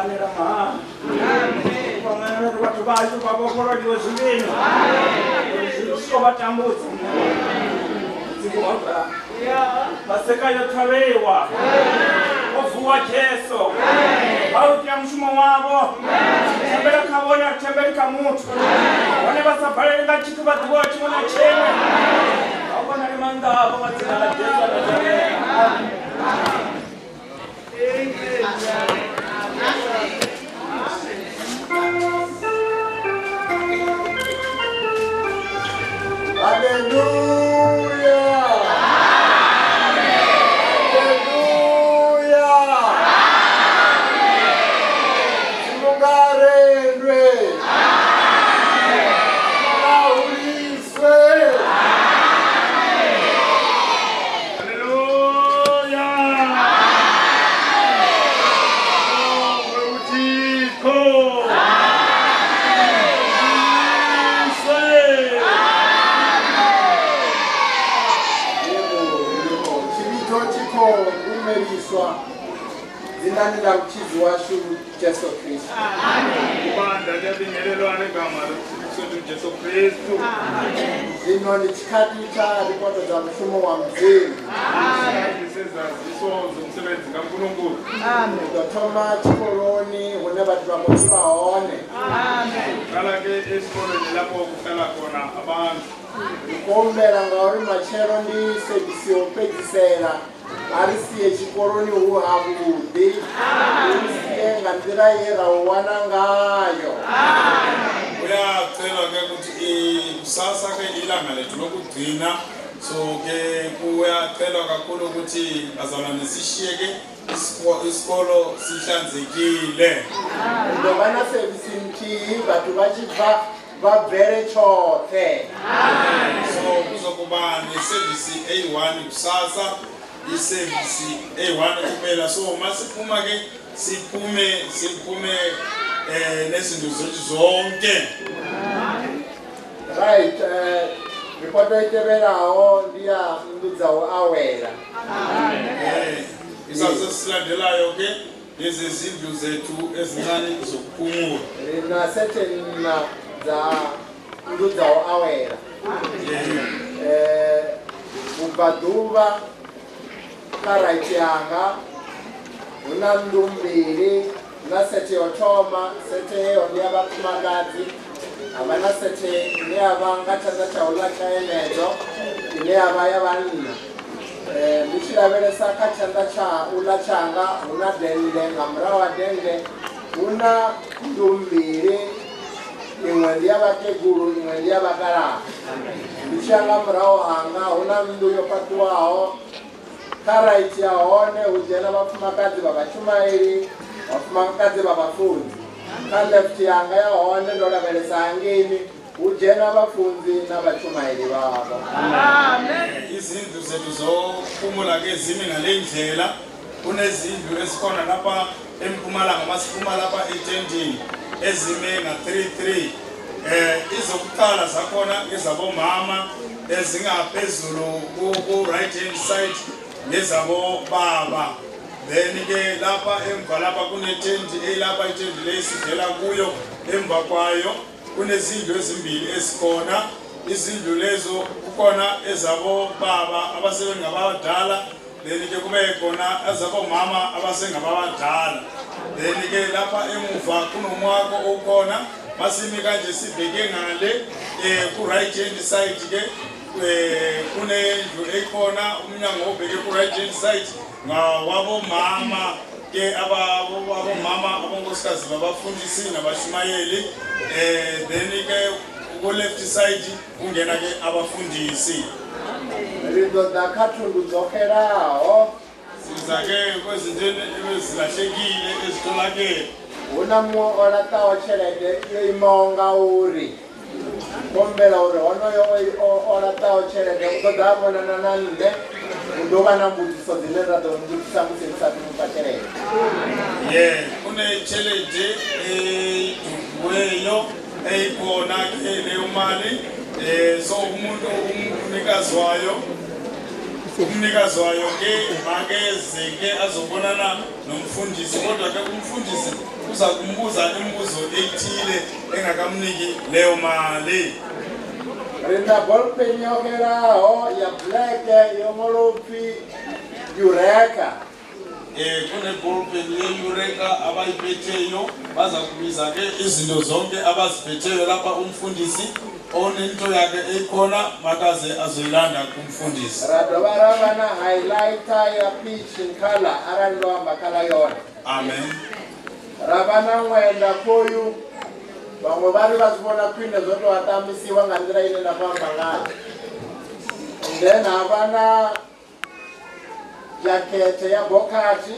kanela mahana kwamana watu bacho babokora diozivini sio batambutse zikuba baseka yothabewa ovuwa Jesu bautia mshumo wabo tembele kaboya tembele kamuntu wane basabale ngachitu batuwa chimona chene abona limanda abo batsela la Jesu Hallelujah. Zinani la uchizi washu Jesu Kristu. Kubanda lyabingelelwane egama lokuthi Jesu Kristu. Zino ni chikati cha ripoti za mfumo wa mzini. Sizaziso zomsebenzi kaNkulunkulu. Ndothoma chikoloni hune bathu bamothu baone. Qala ke esikolweni lapho kuhlala khona abantu. Ngikombela ngauri machero ndi service yopedzisela arisiye chikoloni uhabude arisiye ngandira yera uwana ngayo. Uyacela ke ukuthi kusasa ke ilanga lethu lokugcina so ke kuyacela kakhulu ukuthi bazalwane sishiyeke isikolo sihlanzekile. Ndobana service nti bathu bachibva babvere chote. So kuzokuba neservice A1 kusasa iservice A1 kuphela so masiphuma ke siphume nezinto zethu zonke. Right, report itebelaho ndiya ndudzawo awela. Isasesilandelayo ke lezi zindlu zethu ezincane zokuphumula. Na certain za ndudzawo awela. Ubaduva karaiti yanga una ndumbiri na sete yotoma sete yondia bakumagazi abana sete ni abanga chaza chaula chaenezo ni abaya banina mishirabele saka chanda cha ula changa una dende ngamrawa dende una ndumbiri imwendia bakeguru imwendia bakara mishanga mrawo hanga una mndu yopatuwao karaiti yaone ujena bafumakazi babachumairi bafumakazi babafunzi kalefti yanga yaone ndolabelesa ngini ujena bafunzi nabachumairi babo. Amen. Izindlu zethu zokuphumula ke zimi ngalendlela kunezindlu esikhona lapha eMpumalanga masiphuma lapha etendini ezime nga33 izokuqala zakhona ezabomama ezingaphezulu ku right hand side nezabo baba. Then ke lapha emva lapha kunetendi elapha itendi lesidlela kuyo emva kwayo kunezindlu ezimbili esikhona. Izindlu lezo kukhona ezabo baba abasebengabadala then ke kube khona ezabo mama abasengabadala. Then ke lapha emuva kunomwako okhona masimi kanje sibheke ngale ku right hand side ke kunendlu ekhona umnyango obheke ku right hand side ngawabo mama ke abo mama abonkosikazi babafundisi nabashumayeli. Then ke ku left side ungena ke abafundisi. Rido dakathundu zokheraho sizake kwezinto ezilahlekile ezitholakele. Unamwo olatawo chelede imonga uri kombela uri onoyo olatawo chelede udodabona nanande udoba nambudiso zinera do ndisa musensa tumukachelede. Kune chelede weyo eyikhona ke leyo mali so umuntu umnikazi wayo umnikazi wayo ke makeze ke azobonana nomfundisi, kodwa ke umfundisi uza kumbuza imibuzo ethile engakamniki leyo mali. Rinda ballpen yokeraho ya black yomolopi Eureka. Kune ballpen ye-Eureka abayiphetheyo, baza kubiza ke izinto zonke abaziphetheyo lapha umfundisi onento yakhe ekhona makaze azoyilanda kumfundisi. Radobara na highlighter ya peach in color arando ambakala yona. Amen. Rabana mwenda koyu bamwe bari bazibona kwine zoto watambisiwa ngandira ine na kwamba ngayo. Then abana jakete ya bokati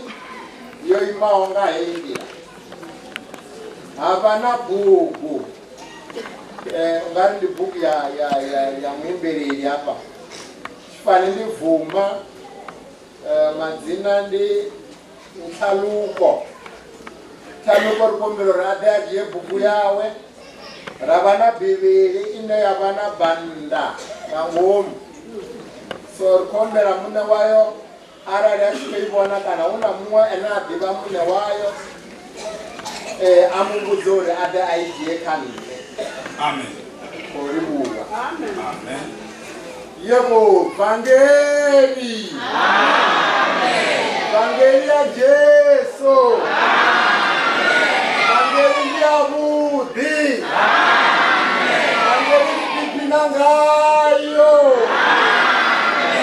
yo imaonga hindira. Abana bugu ngari ndi buku ya mwimbiriri hapa. Chifani ndi vuma madzina ndi Ntaluko. Ntaluko rukombero radaji yebuku yawe. Ravana bibiri ine yavana banda ngombe. So rukombera mune wayo arari ashikibona kana una mwa enadiba mune wayo amubuzore ada aidie kanile. Amen. Oribuga. Amen. Yebo Vangeli. Amen. Vangeli ya Jesu. Amen. Vangeli ya Budi. Amen. Vangeli Pinangayo. Amen.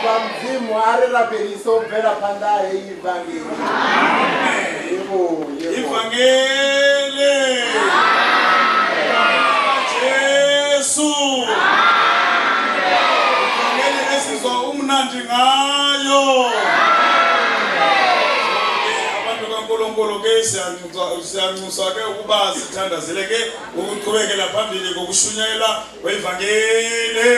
Kwa mzimu arela beriso vera pandare Vangeli. Amen. Yebo Vangeli. Vangeli esizwa umnandi ngayo. Abantu kaNkulunkulu ke siyanxuswa ke ukuba sithandazele ke ukuqhubekela phambili ngokushunyayela kwevangeli.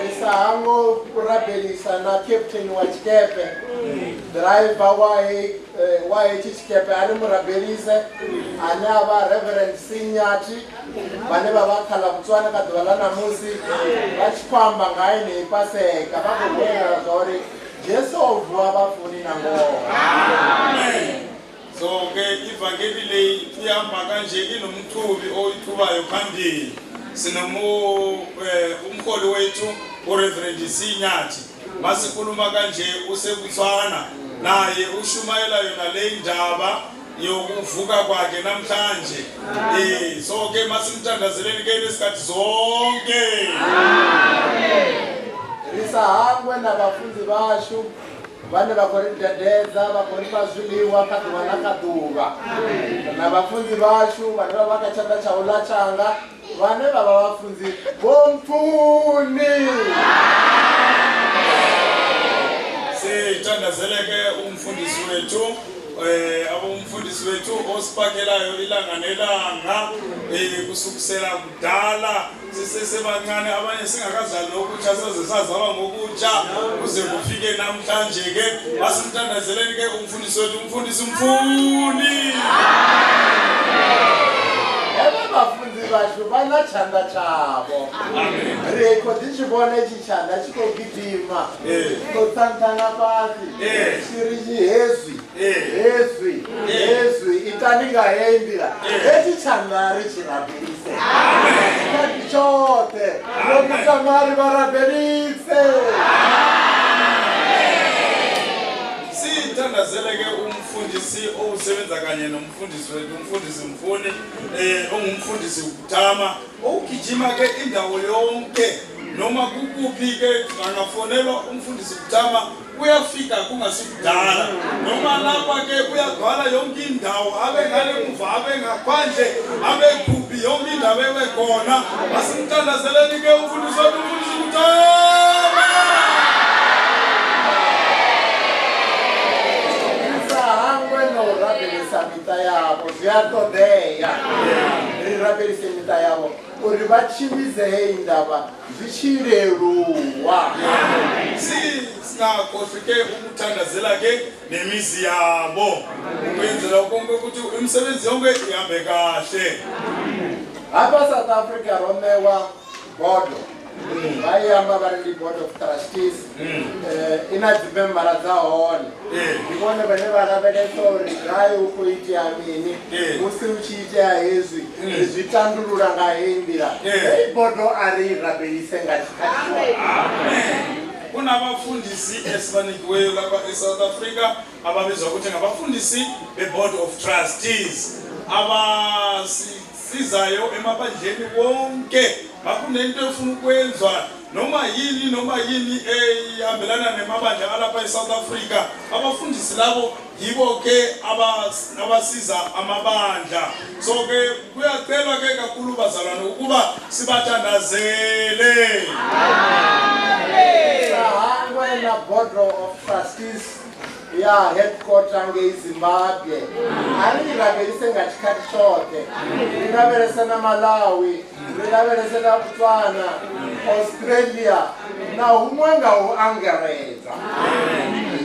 Risahango kurabelisa na captain wa chikepe. Driver wa chikepe ari murabelise ane aba Reverend Sinyati bane babakhala kutswana kadwala namusi bachikwamba ngaye nepaseka bakubona zori Jesu ovwa abafuni nango. Amen. So ke ivangeli le iyamba kanje inomthubi oyithubayo phambili. Sinomu umkholi wethu uReverend Sinyati masikhuluma kanje usekutswana naye ushumayela yona le ndaba yokuvuka kwakhe namhlanje. So ke masimthandazeleni ke lesikhathi zonke. Risahangwe nabafunzi bashu bane bakorindedeza bakoripazwiliwa kadwana kaduva. Nabafunzi bashu bane babakachanda chaula changa bane baba bafunzi bomfuni. Sithandazeleke umfundisi wethu abomfundisi wethu osipakelayo ilanga nelanga kusukusela kudala sisesebancane abanye singakazali ngokutsha sezisazalwa ngokutsha kuze kufike namhlanje ke basimthandazeleni ke umfundisi wethu umfundisi Mfuni. Abafunzi bashu banachanda chabo. Amen. Reko tichibone chichanda chikogidima. Kotsantana pasi. Shiriji Yesu italinga yendira. Echichanda richirabelise. Amen. Chote. Nokutamari barabelise. Sithandazeleke umfundisi osebenza kanye nomfundisi wethu umfundisi Mfuni ongumfundisi ukutama ogijima ke indawo yonke noma kukuphi ke angafonelwa umfundisi ukutama uyafika kungasikudala noma lapha ke uyagcwala yonke indawo abe ngale muva abe ngaphandle abe kuphi yonke indawo ekhona basimthandazeleni ke umfundisi wethu umfundisi ukutama. Mita yabo ziyatodeya rirabelise mita yabo uri bachibize indaba zichireruwa sinakhohlike ukuthandazela ke nemizi yabo ukwenzela konke ukuthi imisebenzi yonke ihambe kahle. Hapa South Africa romewa bodo vaiyamba vari ndi-board of trustees ina dzimembara dzahone ndivone vane vakaveletsa uri gai ukuitea mini musi uchiitea hezvi zvitandurura ngahembira eibodo ari rabelise ngatikatiwa kuna vafundisi esivanikiweyo lapha eSouth Africa ababizwa ukuthi ngabafundisi be-board of trustees abasizayo emaphandleni wonke makunento efuna ukwenzwa noma yini ehambelana nemabandla alapha eSouth Africa. Abafundisi labo yibo ke abasiza amabandla. So ke kuyacelwa ke kakhulu bazalwane ukuba sibathandazele. Sahangwe na board of trustees ya headquarter ngeZimbabwe arirabelise ngatikati chote riraberese na Malawi riraberese na Botswana Australia na humwe ngawo angereza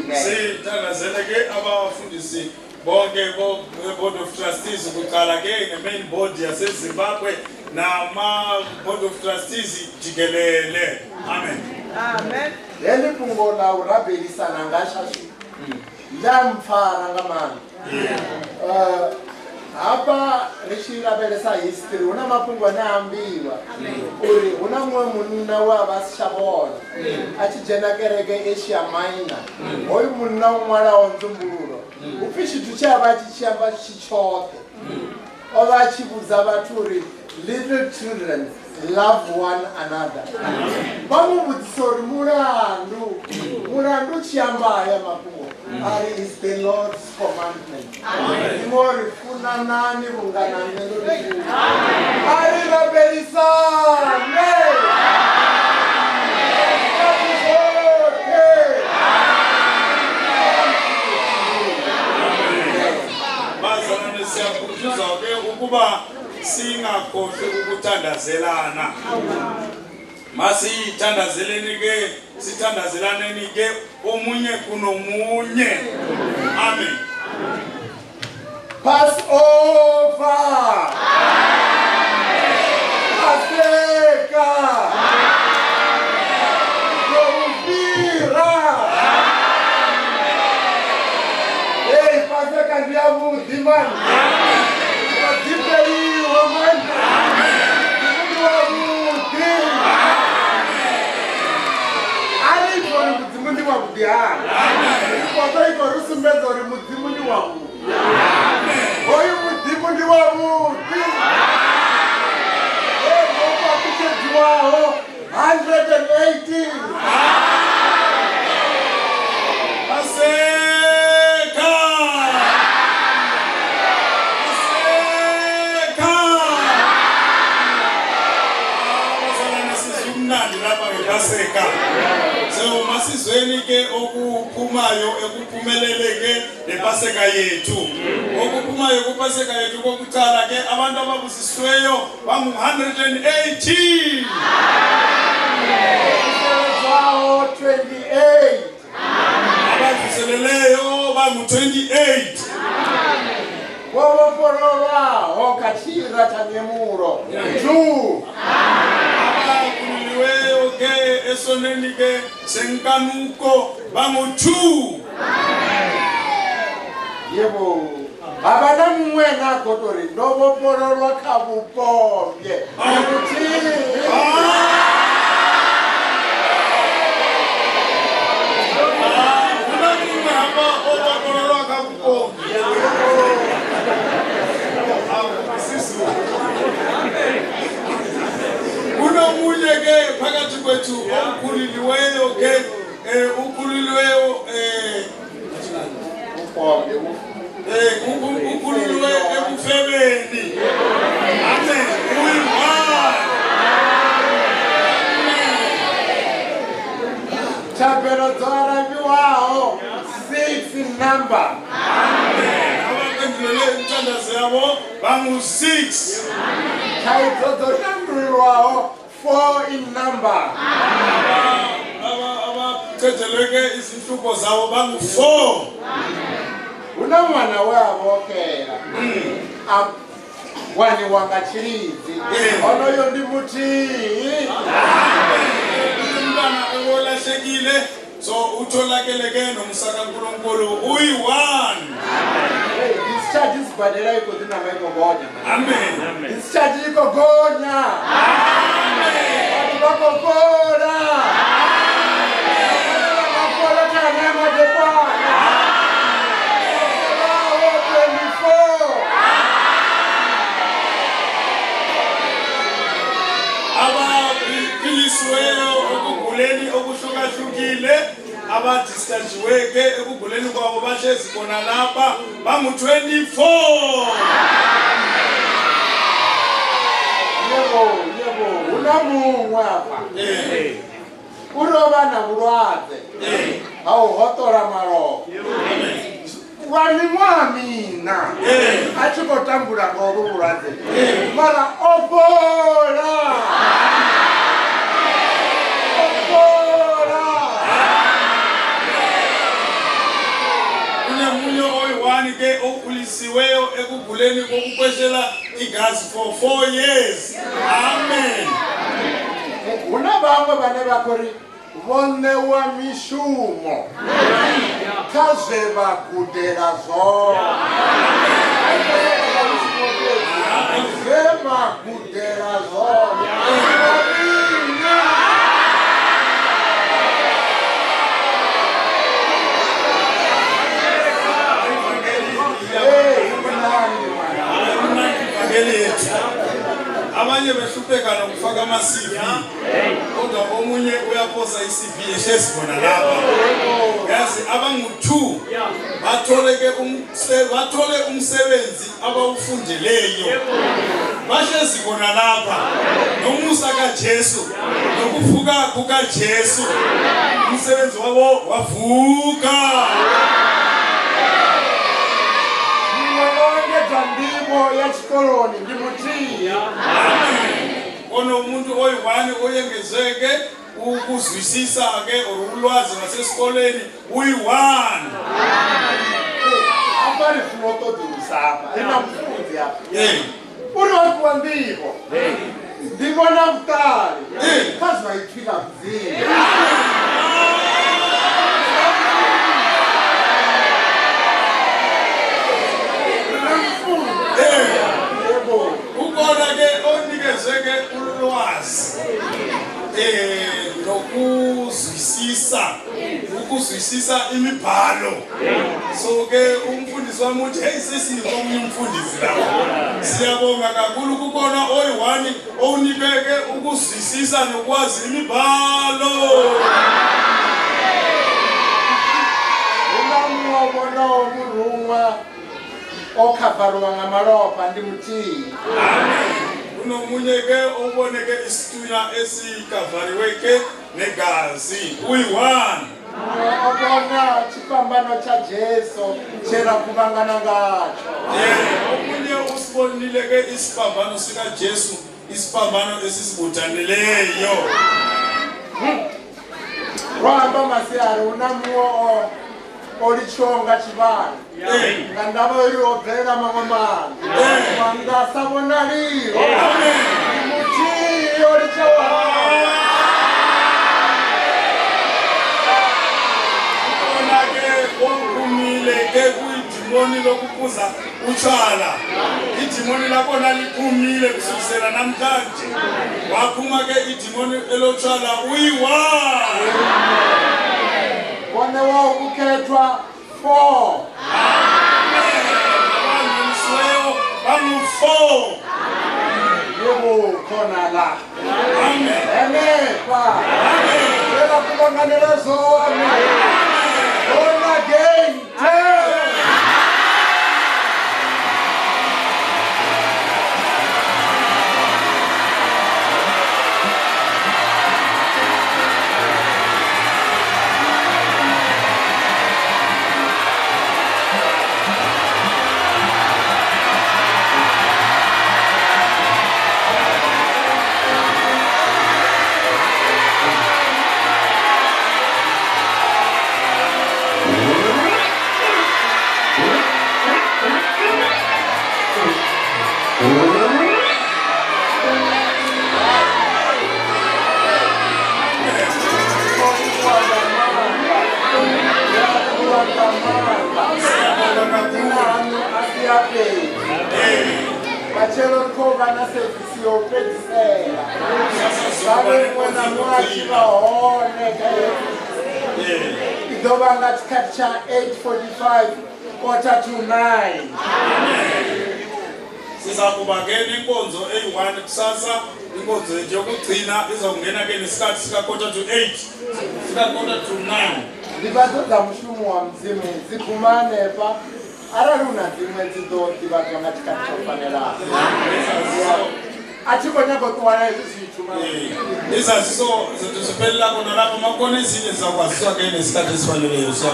sithandazele ke abafundisi bonke board of trustees ukuqala ke nge-main board yaseZimbabwe nama-board of trustees jikelele. Amen. Amen. Leli phungo la urabelisana ngashashu ndamfara ngamani hapa richirabelesa history una mapungu anaambiwa uri una mwe munna wavasishavona achijenda kereke Asia Minor hoyu munna umwala wanzumbululo upi chitu chava chichiamba chichote ova achibudza vaturi little children love one another. Vamubudzisa uri murandu chiambaya mapungo ari is the Lord's commandment. Imori funanani rungananeni ari rabelisane bazalwane siyakhuthaza ke ukuba singakhohlwa ukuthandazelana. Masithandazeleni ke sithandazelaneni ke omunye kunomunye. Amen. Pass over. Paseka. Govira. Hey, Paseka ndiya mudimani. Dipeli woman. Mudzimu wa kudihana. Kwa iko rusumbedza uri mudzimu ndi wa ku. Hoyu mudzimu ndi wa muti. Kwa kuchedzwaho 118. Paseka. Bazalwane sizumnandi lapha ngePaseka. So masizweni ke okuphumayo ekuphumeleleke lePaseka yethu. Okuphumayo kuPaseka yethu kokuqala ke abantu ababusisiweyo bangu 118. Wow, 28. Abavuseleleyo bangu 28. Woporora okachira tanyemuro. 2. Abakuliweyo ke esoneni ke senkanuko bangu 2. Yebo. Abana mwena kotori ndobo pororwa kabupomye. Akuti. Unomunye ke phakathi kwethu okhuliliweyo ke ukhuliliweyo ukhuliliwe ekufebeni. Amen. Chapelo dzarabiwaho 6 in number. Amen. Abapendulele inthandazo yabo bangu 6. Chaidzodzoshandulwaho 4 in number. Abaqedeleke izinhlupho zabo bangu 4. Una mwana wavokela. wani wanga chilizi onoyo ndi mutiyi umntwana olahlekile so utholakeleke nomsakankulunkulu uyi-one. This church is badela iko dinamaikogonya. Amen. This church iko gonya. Amen. Watu wako bora. Amen. Watu wako kwa neema ya Bwana. Amen. 24. Abaphilisiweyo ekuguleni okuhlukahlukile abadischargiweke ekuguleni kwabo bahlezi khona lapha bangu-24. Yebo unamungwe apha uroba na bulwadze awuhotora maloko wani mwamina achikotambula ngobo bulwadze mara opola ke okhulisiweyo ekuguleni kokukweshela igazi for 4 years. Amen. Unabangwe bane bakori vone wa mishumo kaze bakudela zo sema kudela zo abanye behlupheka nokufaka ama-CV kodwa omunye uyaphosa i-CV ehlezi khona lapha yazi abangu-2 bathole umsebenzi abawufundeleyo bahlezi khona lapha nomusa kaJesu nokuvuka kukaJesu umsebenzi wabo wavuka. Ndimo ya chikoloni ndimutiya. Ono umuntu oyi-one oyengezeke ukuzwisisa ke ulwazi nasesikoleni uyi-one. Abari funotodusa apa ina mfundi apa uri wakuwa ndiko ndibona kutali kazi wayiphika kuzini ukona ke onikezeke ulwazi ukuzwisisa imibhalo. So ke umfundisi wami uthi hey sesinikho omunye umfundisi lapha siyabonga kakhulu kukona oyi-one onikeke ukuzwisisa nokwazi imibhalo. unamubona omurumwa okhabarwa ngamalopa ndimutiyi. Unomunye ke oboneke isitunya esikavariweke negazi uyi-one. Obona chipambano cha Jesu chera kuvangana ngacho. Omunye usibonile ke isipambano sikaJesu isipambano esisibutaneleyo. Wahamba masiyari unamuo olichonga chivana ngandava iri obvera mamwe mani wangasabona liro mutii olichowa Kumile ke kuidimoni lokukuza utshwala. Idimoni lakona liphumile kusukisela namhlanje. Waphuma ke idimoni elotshwala uyi-one. Wone wa ukukhethwa 4. Abangisiweyo bangu-4. Yebo khona la. Amen. Elepa. Amen. Ela kubanganela zona. Born again. Inami asiyapeli. Bachelo koba na service yo pedisela. Sabe kwena mwachi bahone kayo. Idoba ngathi capture 8:45 quarter to 9. Sizakuba ngena inkonzo eyi-1 kusasa. Inkonzo yethu yokugcina izokungena ke nesikhathi sika quarter to 8 sika quarter to 9. Libatodza mushumo wa mzimu ziphumane pa arali una dzimwe dzidoti vhathu va nga tshikati tsho fanelaho a tshi khou nyaga u ṱuwana hezwi zwithu izaziso zethu ziphelela khona lapho makhona ezinye zizakwaziswa ke nesikhathi esifaneleyo so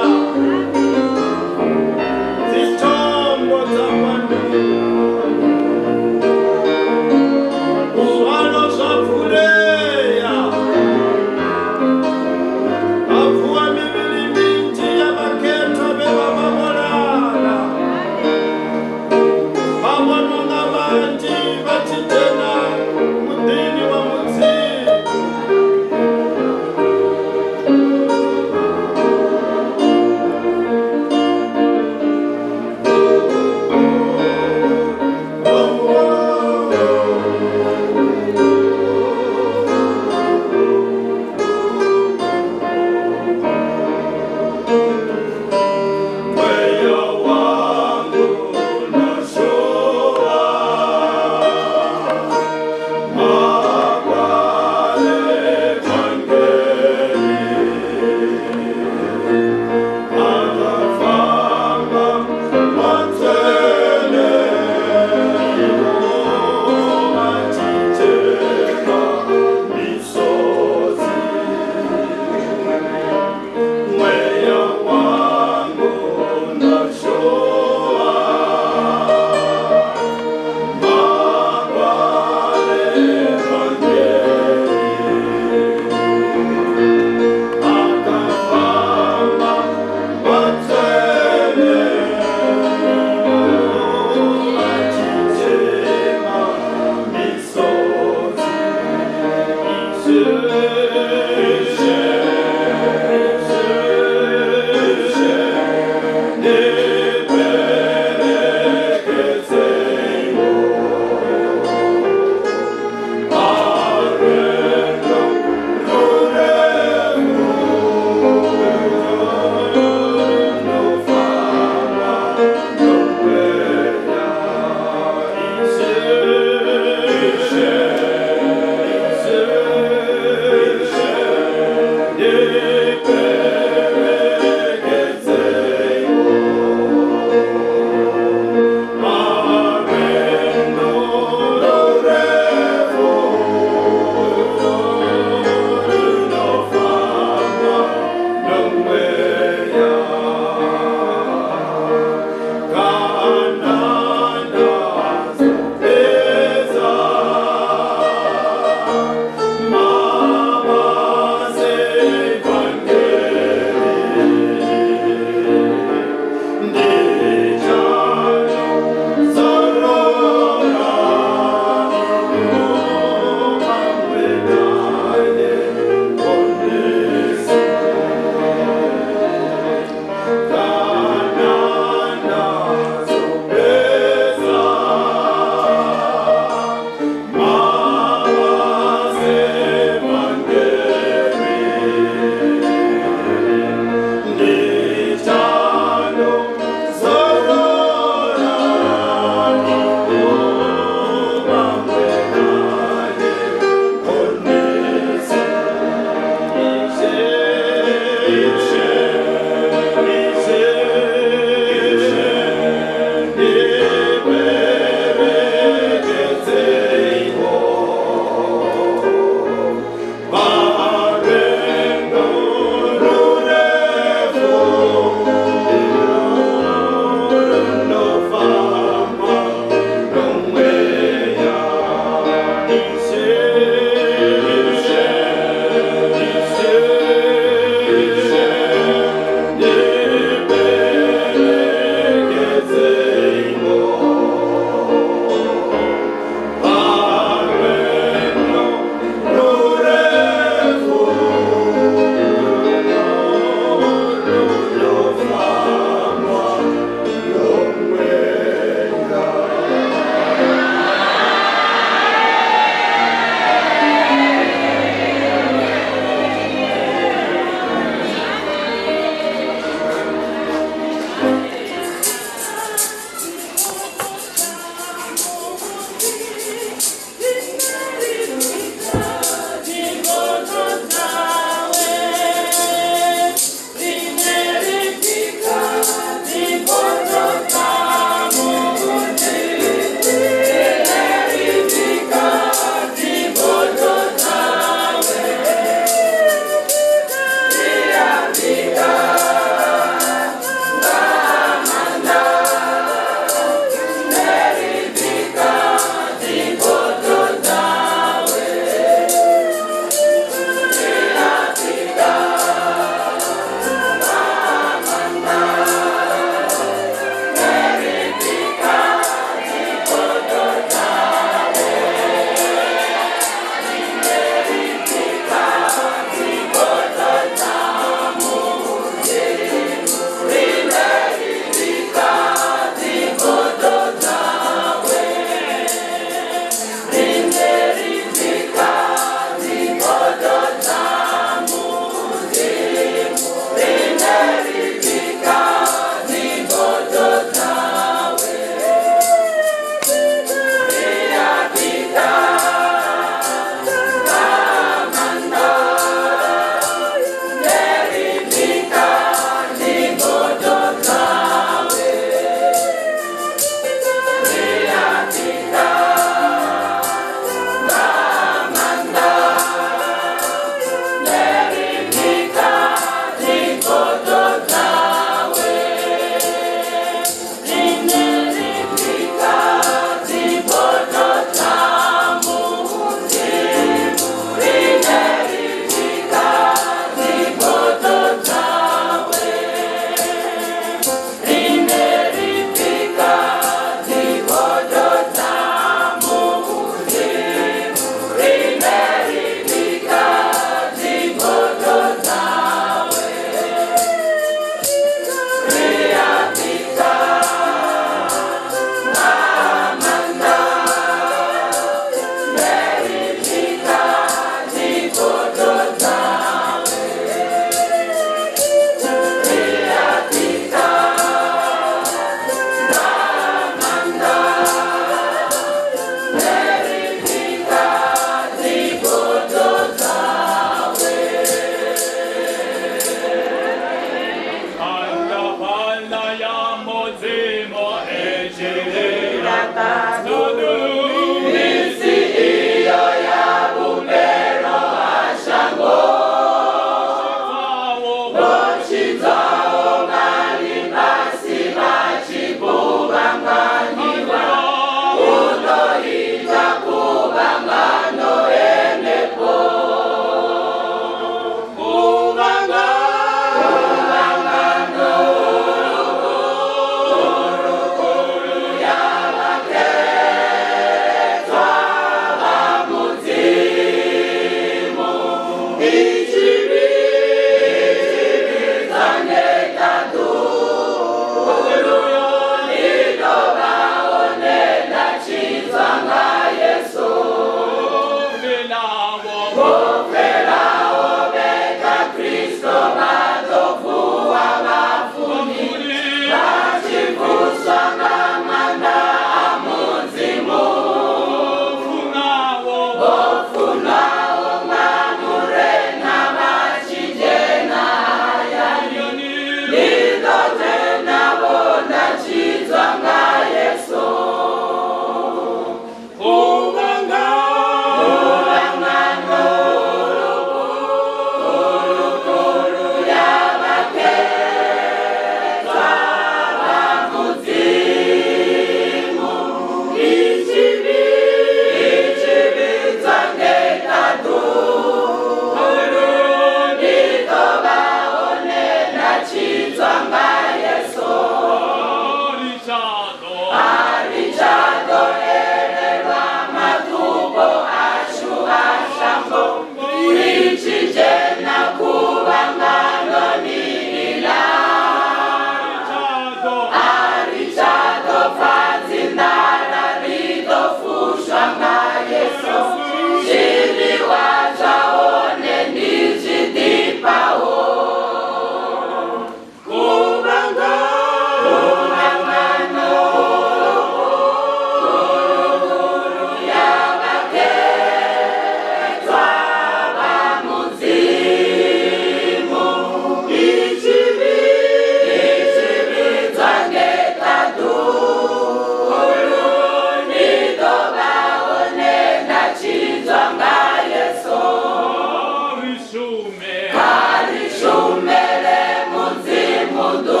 Amen.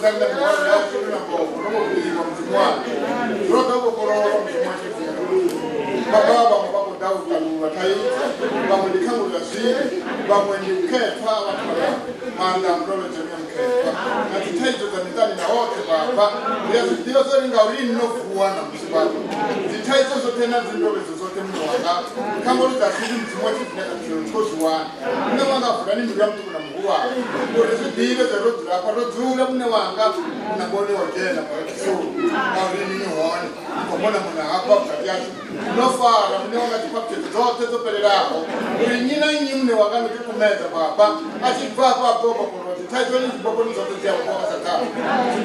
zanga mwana ya kuna kwa kuliwa mzimwa roka kwa kororo mzimwa baba baba dawu kaluwa tai bamulikamu lazini bamwenyukepa wakala manda mdolo jamii mkepa na titaizo za nidhani na wote baba ndio zote ngaurini no kuwana msibabu titaizo zote na zindolo zote mwanga kama uliza sisi mzimwa kitu na kiongozi wa na wanga fulani ndio mtu kuna mhuwa ndio zidive za rotu la kwa rotu ule mne wanga na bone wagena kwa so ngaurini ni wone kwa mbona mna hapa katiacho no fara mne wanga tipapte zote zopelelako uri nyina nyimne wanga kumeza baba ati baba baba kwa titaizo ni baba ni zote zia kwa sasa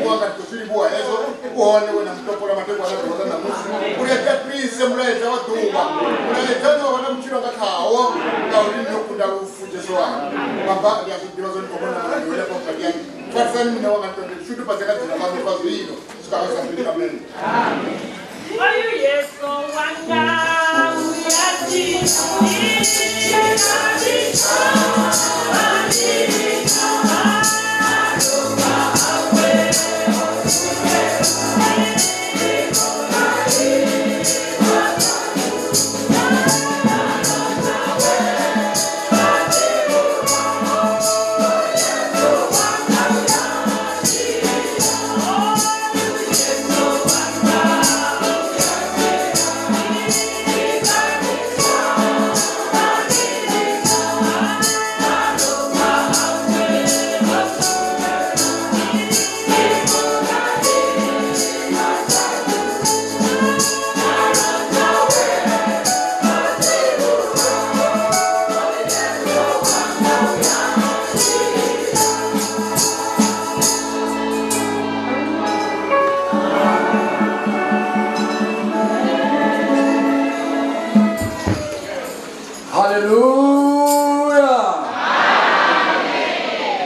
mwanga kusiri bua hizo uone wana mtopo la mateko wala kwa na musu uri ya prise mleta watu unaleta wana mchiro ngakao ngaurini no kunda ufuje soa baba ya kibirozo ni kwa na yule kwa kadiani kwa sasa mimi na wanga shutu pataka tuna mambo kwa hilo sikaanza kupika mimi Oyu yeso wanga uyati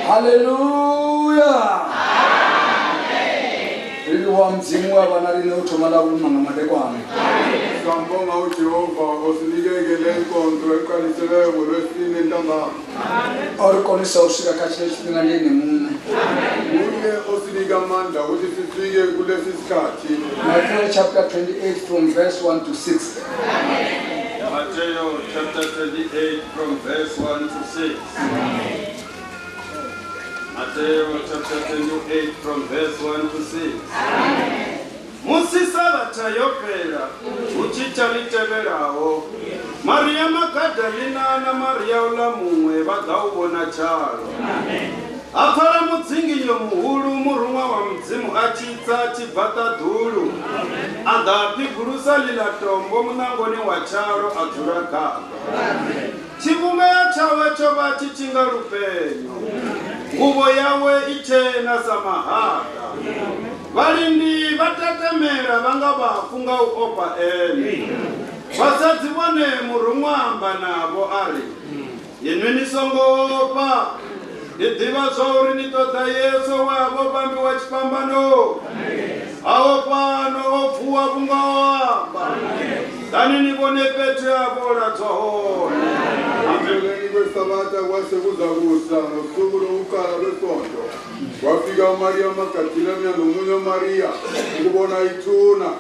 Hallelujah. Ili wa mzimu wa banali na utomala ulumanga madekwane. Sambonga uJehova osinigegele inkonzo ekalisele ngolwesine ntamba. Orikonisa usika kachile chipingaleni mume. Uye osiniga amandla ukuthi sifike kulesi sikhathi. Matthew chapter 28 from verse 1 to 6. Matthew chapter 28 from verse 1 to 6. Matthew chapter 28 from verse 1 to 6. Musisabata yopera uchitaliteberawo Maria Magdalena na Maria ulamumwe vagawona chalo. Afara mutsinginyo muhulu murumwa wa mdzimu achitsa achibvata dhulu. Andapigurusa lila tombo munangoni wa chalo adzura gaba. Chivumeya chawe chova chichinga rupenyo. Nguvo yawe ichena samahata. Valindi vatatemera vanga vafunga uopa ene. Vasadzivone murumwamba navo ari. Yenweni songopa. Ndidiva zvauri nitoda Yesu wavo pambi wachipambano. Avo pano opfuwa kungawamba. Dani nivone pete avola tsohona. Ameleni kwesabata kwasekuza kusa nosuku lokukala lwesonto. Kwafika Maria Magdalena nomunye Maria ukubona ithuna.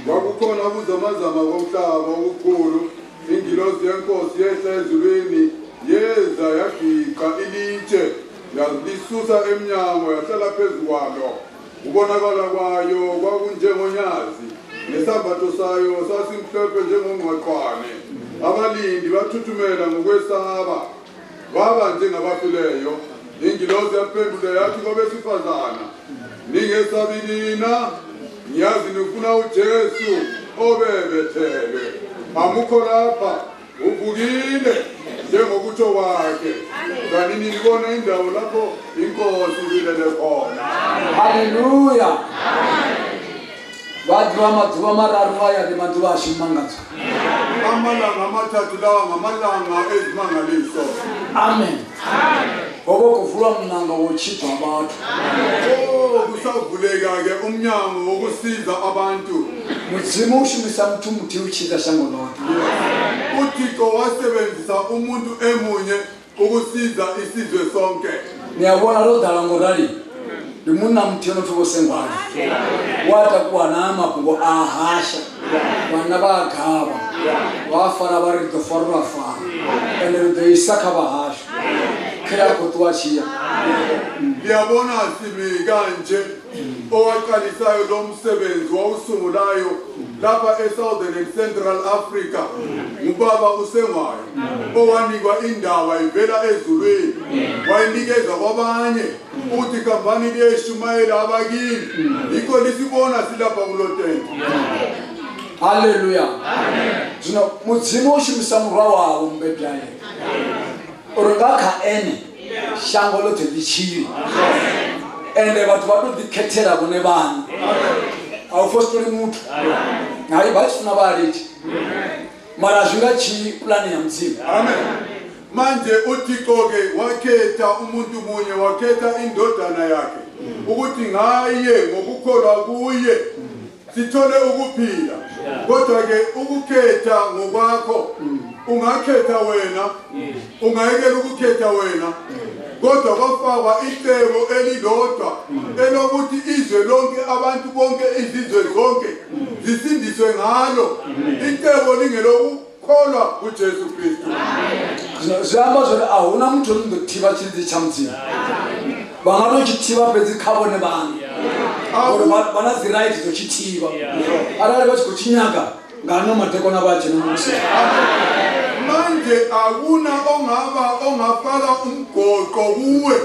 Kwakukhona ukuzamazama komhlaba okukhulu. Ingilosi yenkosi yehla ezulwini yeza yagiqa ilitshe yalisusa emnyango yahlala phezu kwalo. Ukubonakala kwayo kwakunjengonyazi nesambatho sayo sasimhlophe njengongqwaqwane. Abalindi bathuthumela ngokwesaba baba njengabafileyo. Ingilosi yaphendula yathi kwabesifazana, ningesabinina, ngiyazi nifuna uJesu obebethelwe. Amukho lapha uvukile njengokutsho kwakhe. Kanti nilibona indawo lapho inkosi ilele khona. Hallelujah. Wadwa madhuwa mararu aya le madhuwa ashimangazo. Amalanga amathathu lawa ngamalanga ezimangaliso. Amen. Bobo kuvulwa umnyango wochithwa abantu. Kusavuleka-ke umnyango wokusiza abantu. Mudzimu ushumisa mtu muthi uchitha shango lonke. uThixo wasebenzisa umuntu emunye ukusiza isizwe sonke. Niyabona lo dala ngorali. Limuna mtiono tuko sengwana. Wata kuwa na mapungo ahasha. Wanaba gaba. Wafara bari tofarwa fa. And the isaka bahasha. Kaya kutuachia. Ngiyabona sibi kanje owaqalisayo lo msebenzi wawusungulayo lapha eSouthern and Central Africa ngubaba uSengwayo owanikwa indaba ivela ezulwini wayinikeza kwabanye uthi kampani liyeshumayela abakini yikho lisibona silapha kulotente. Hallelujah. Zino mudzimu oshimisa murwa wawo mbebyaye. Orongaka ene shango lote lichiri. Ende watu dikhetera bone bani. Awufostoli mutu. Hayi basifuna balithi. Mara zvinga chi plan ya mzimu. Amen. Manje uThixo-ke wakhetha umuntu munye wakhetha indodana yakhe ukuthi ngaye ngokukholwa kuye sithole ukuphila. Kodwa-ke ukukhetha ngokwakho ungakhetha wena ungayekela ukukhetha wena kodwa kwafakwa icebo elilodwa elokuthi izwe lonke abantu bonke izizwe zonke zisindiswe ngalo. Icebo lingelokukholwa kuJesu Kristu. Zihamba zona ahuna muthu ondothiba chidzi cha mzimu. Vanganochithiba pedzi khavone vanhu. Vana zi right zochithiba. Arali vachikuchinyaka ngano madekona vaje nomusi. Manje akuna ongafaka umgoqo kuwe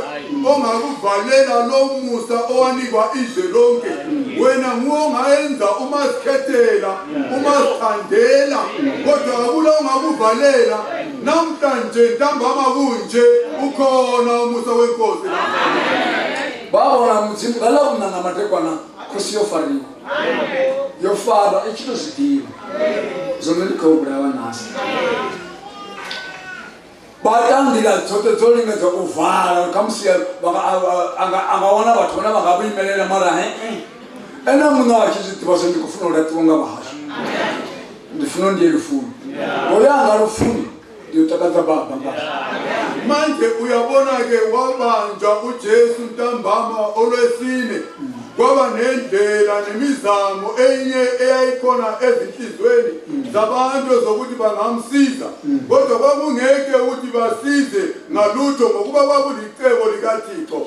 ongakuvalela lo musa owanikwa izwe lonke. Wena nguongayenza umazikhethela umazithandela kodwa akula ongakuvalela. Namhlanje ntambama kunje ukhona umusa wenkosi. Babona mudzimu ngala kunanga madekwana khosi yofariwa. Yofara ichito zidiwa. Zomeli khobulawa nasi. Batandila tsote tsolinga tsa uvala kamsiya angawana bathu bona bangabuyimelela mara ena munhu achizitiva se ndikufuna ulatiwa nga bahasha ndifuna ndiyelufuni oya angalufuni ndiyotakadza baba manje uyabona-ke wabanjwa uJesu ntambama olwesine kwaba nendlela nemizamo enye eyayikhona ezinhlizweni zabantu zokuthi bangamsiza kodwa kwakungeke ukuthi basize ngalutho ngokuba kwakulicebo likaThixo.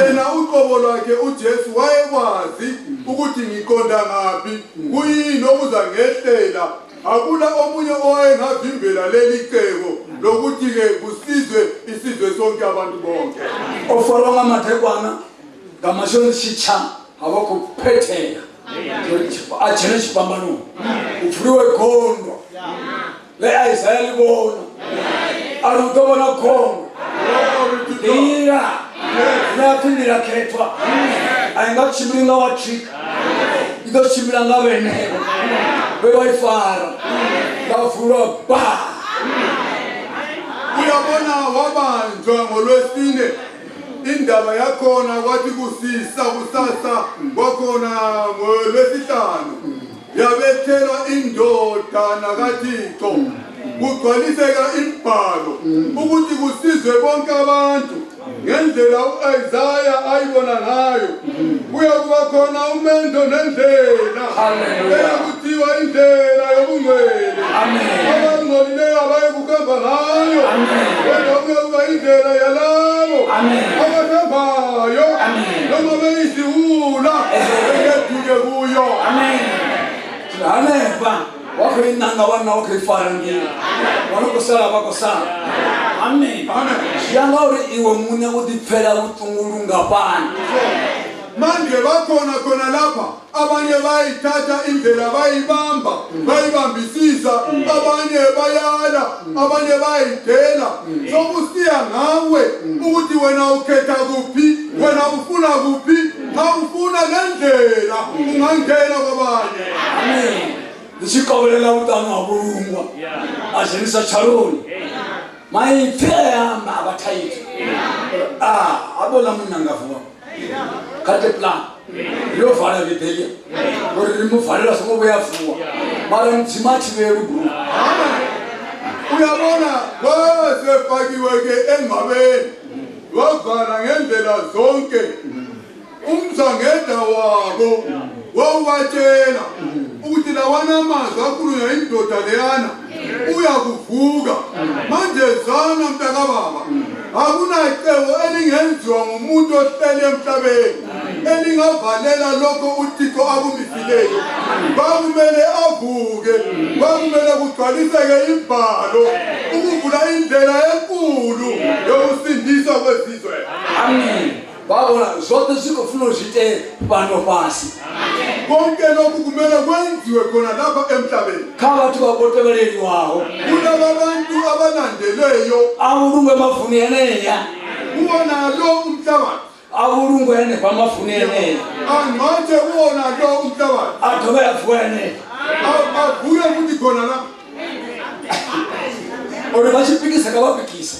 Yena uqobo lwakhe uJesu wayekwazi ukuthi ngiqonda ngaphi kuyini okuzangehlela. Akula omunye owayengavimbela leli cebo lokuthi-ke kusizwe isizwe sonke abantu bonke. oforonga madekwana ngamashoni chicha hawakuphethela ajene chipambano upfuriwe gondo le Isaiah libona alutobona gondo dira naphindira khetwa ayingachimlinga watrika idochimlanga beneko bewayifara lavula ba. Uyabona wabanjwa ngolwesine indaba yakhona kwathi kusisa kusasa kwakhona ngolwesihlanu yabethelwa indodana kaThixo kugcwaliseka imbhalo ukuthi kusizwe bonke abantu ngendlela uIsaiah ayibona ngayo. Kuyakuba khona umendo nendlela eyakuthiwa indlela yobungcwele abangcolileyo abayekuhamba ngayo kodwa kuyakuba indlela yalabo abathambayo noma beyiziwula engedlule kuyo. Amen. Wako inanga wana wako ifara ngini. Wanokosala wakosala. Amen. Yanga uri iwe mune udipfela utungulunga pani. Manje bakhona khona lapha abanye bayithatha indlela bayibamba bayibambisisa abanye bayala abanye bayidela sokusiya ngawe ukuthi wena ukhetha kuphi wena ufuna kuphi awufuna lendlela ungangena kwabanye. Amen. Ndichikobelela utano wabulungwa ajenisa charoni mayiphela abathayithi abola munangavuwa kate plan yo vala vipelia uri rimuvalela somo buyafuwa mara mdzimathi verubhu. Uyabona wasefakiwe-ke engcwabeni wavala ngendlela zonke umzangeda wabo wawubatshela ukuthi lawana amazwi akhulunywa indoda leyana uyakuvuka manje zana mntakababa akunacebo elingenziwa ngumuntu ohleli emhlabeni elingavalela lokho uThixo akumisileyo. Kwakumele avuke, kwakumele kugcwaliseke ibhalo ukuvula indlela enkulu yokusindiswa kwesizwe. Amen. Babona zonke zikufuna uzite bano phansi. Konke lokhu kumele kwenziwe khona lapha emhlabeni. Phakathi kwabotebeleli wawo. Kunabantu abalandeleyo Awurungwe mafunyenenya. kuwona lo umhlabathi. Awurungwene kwamafunyenenya. Angathi kuwona lo umhlabathi. Athobe afwene. Avuke futhi khona la. Ore bashipikisa kabapikisa.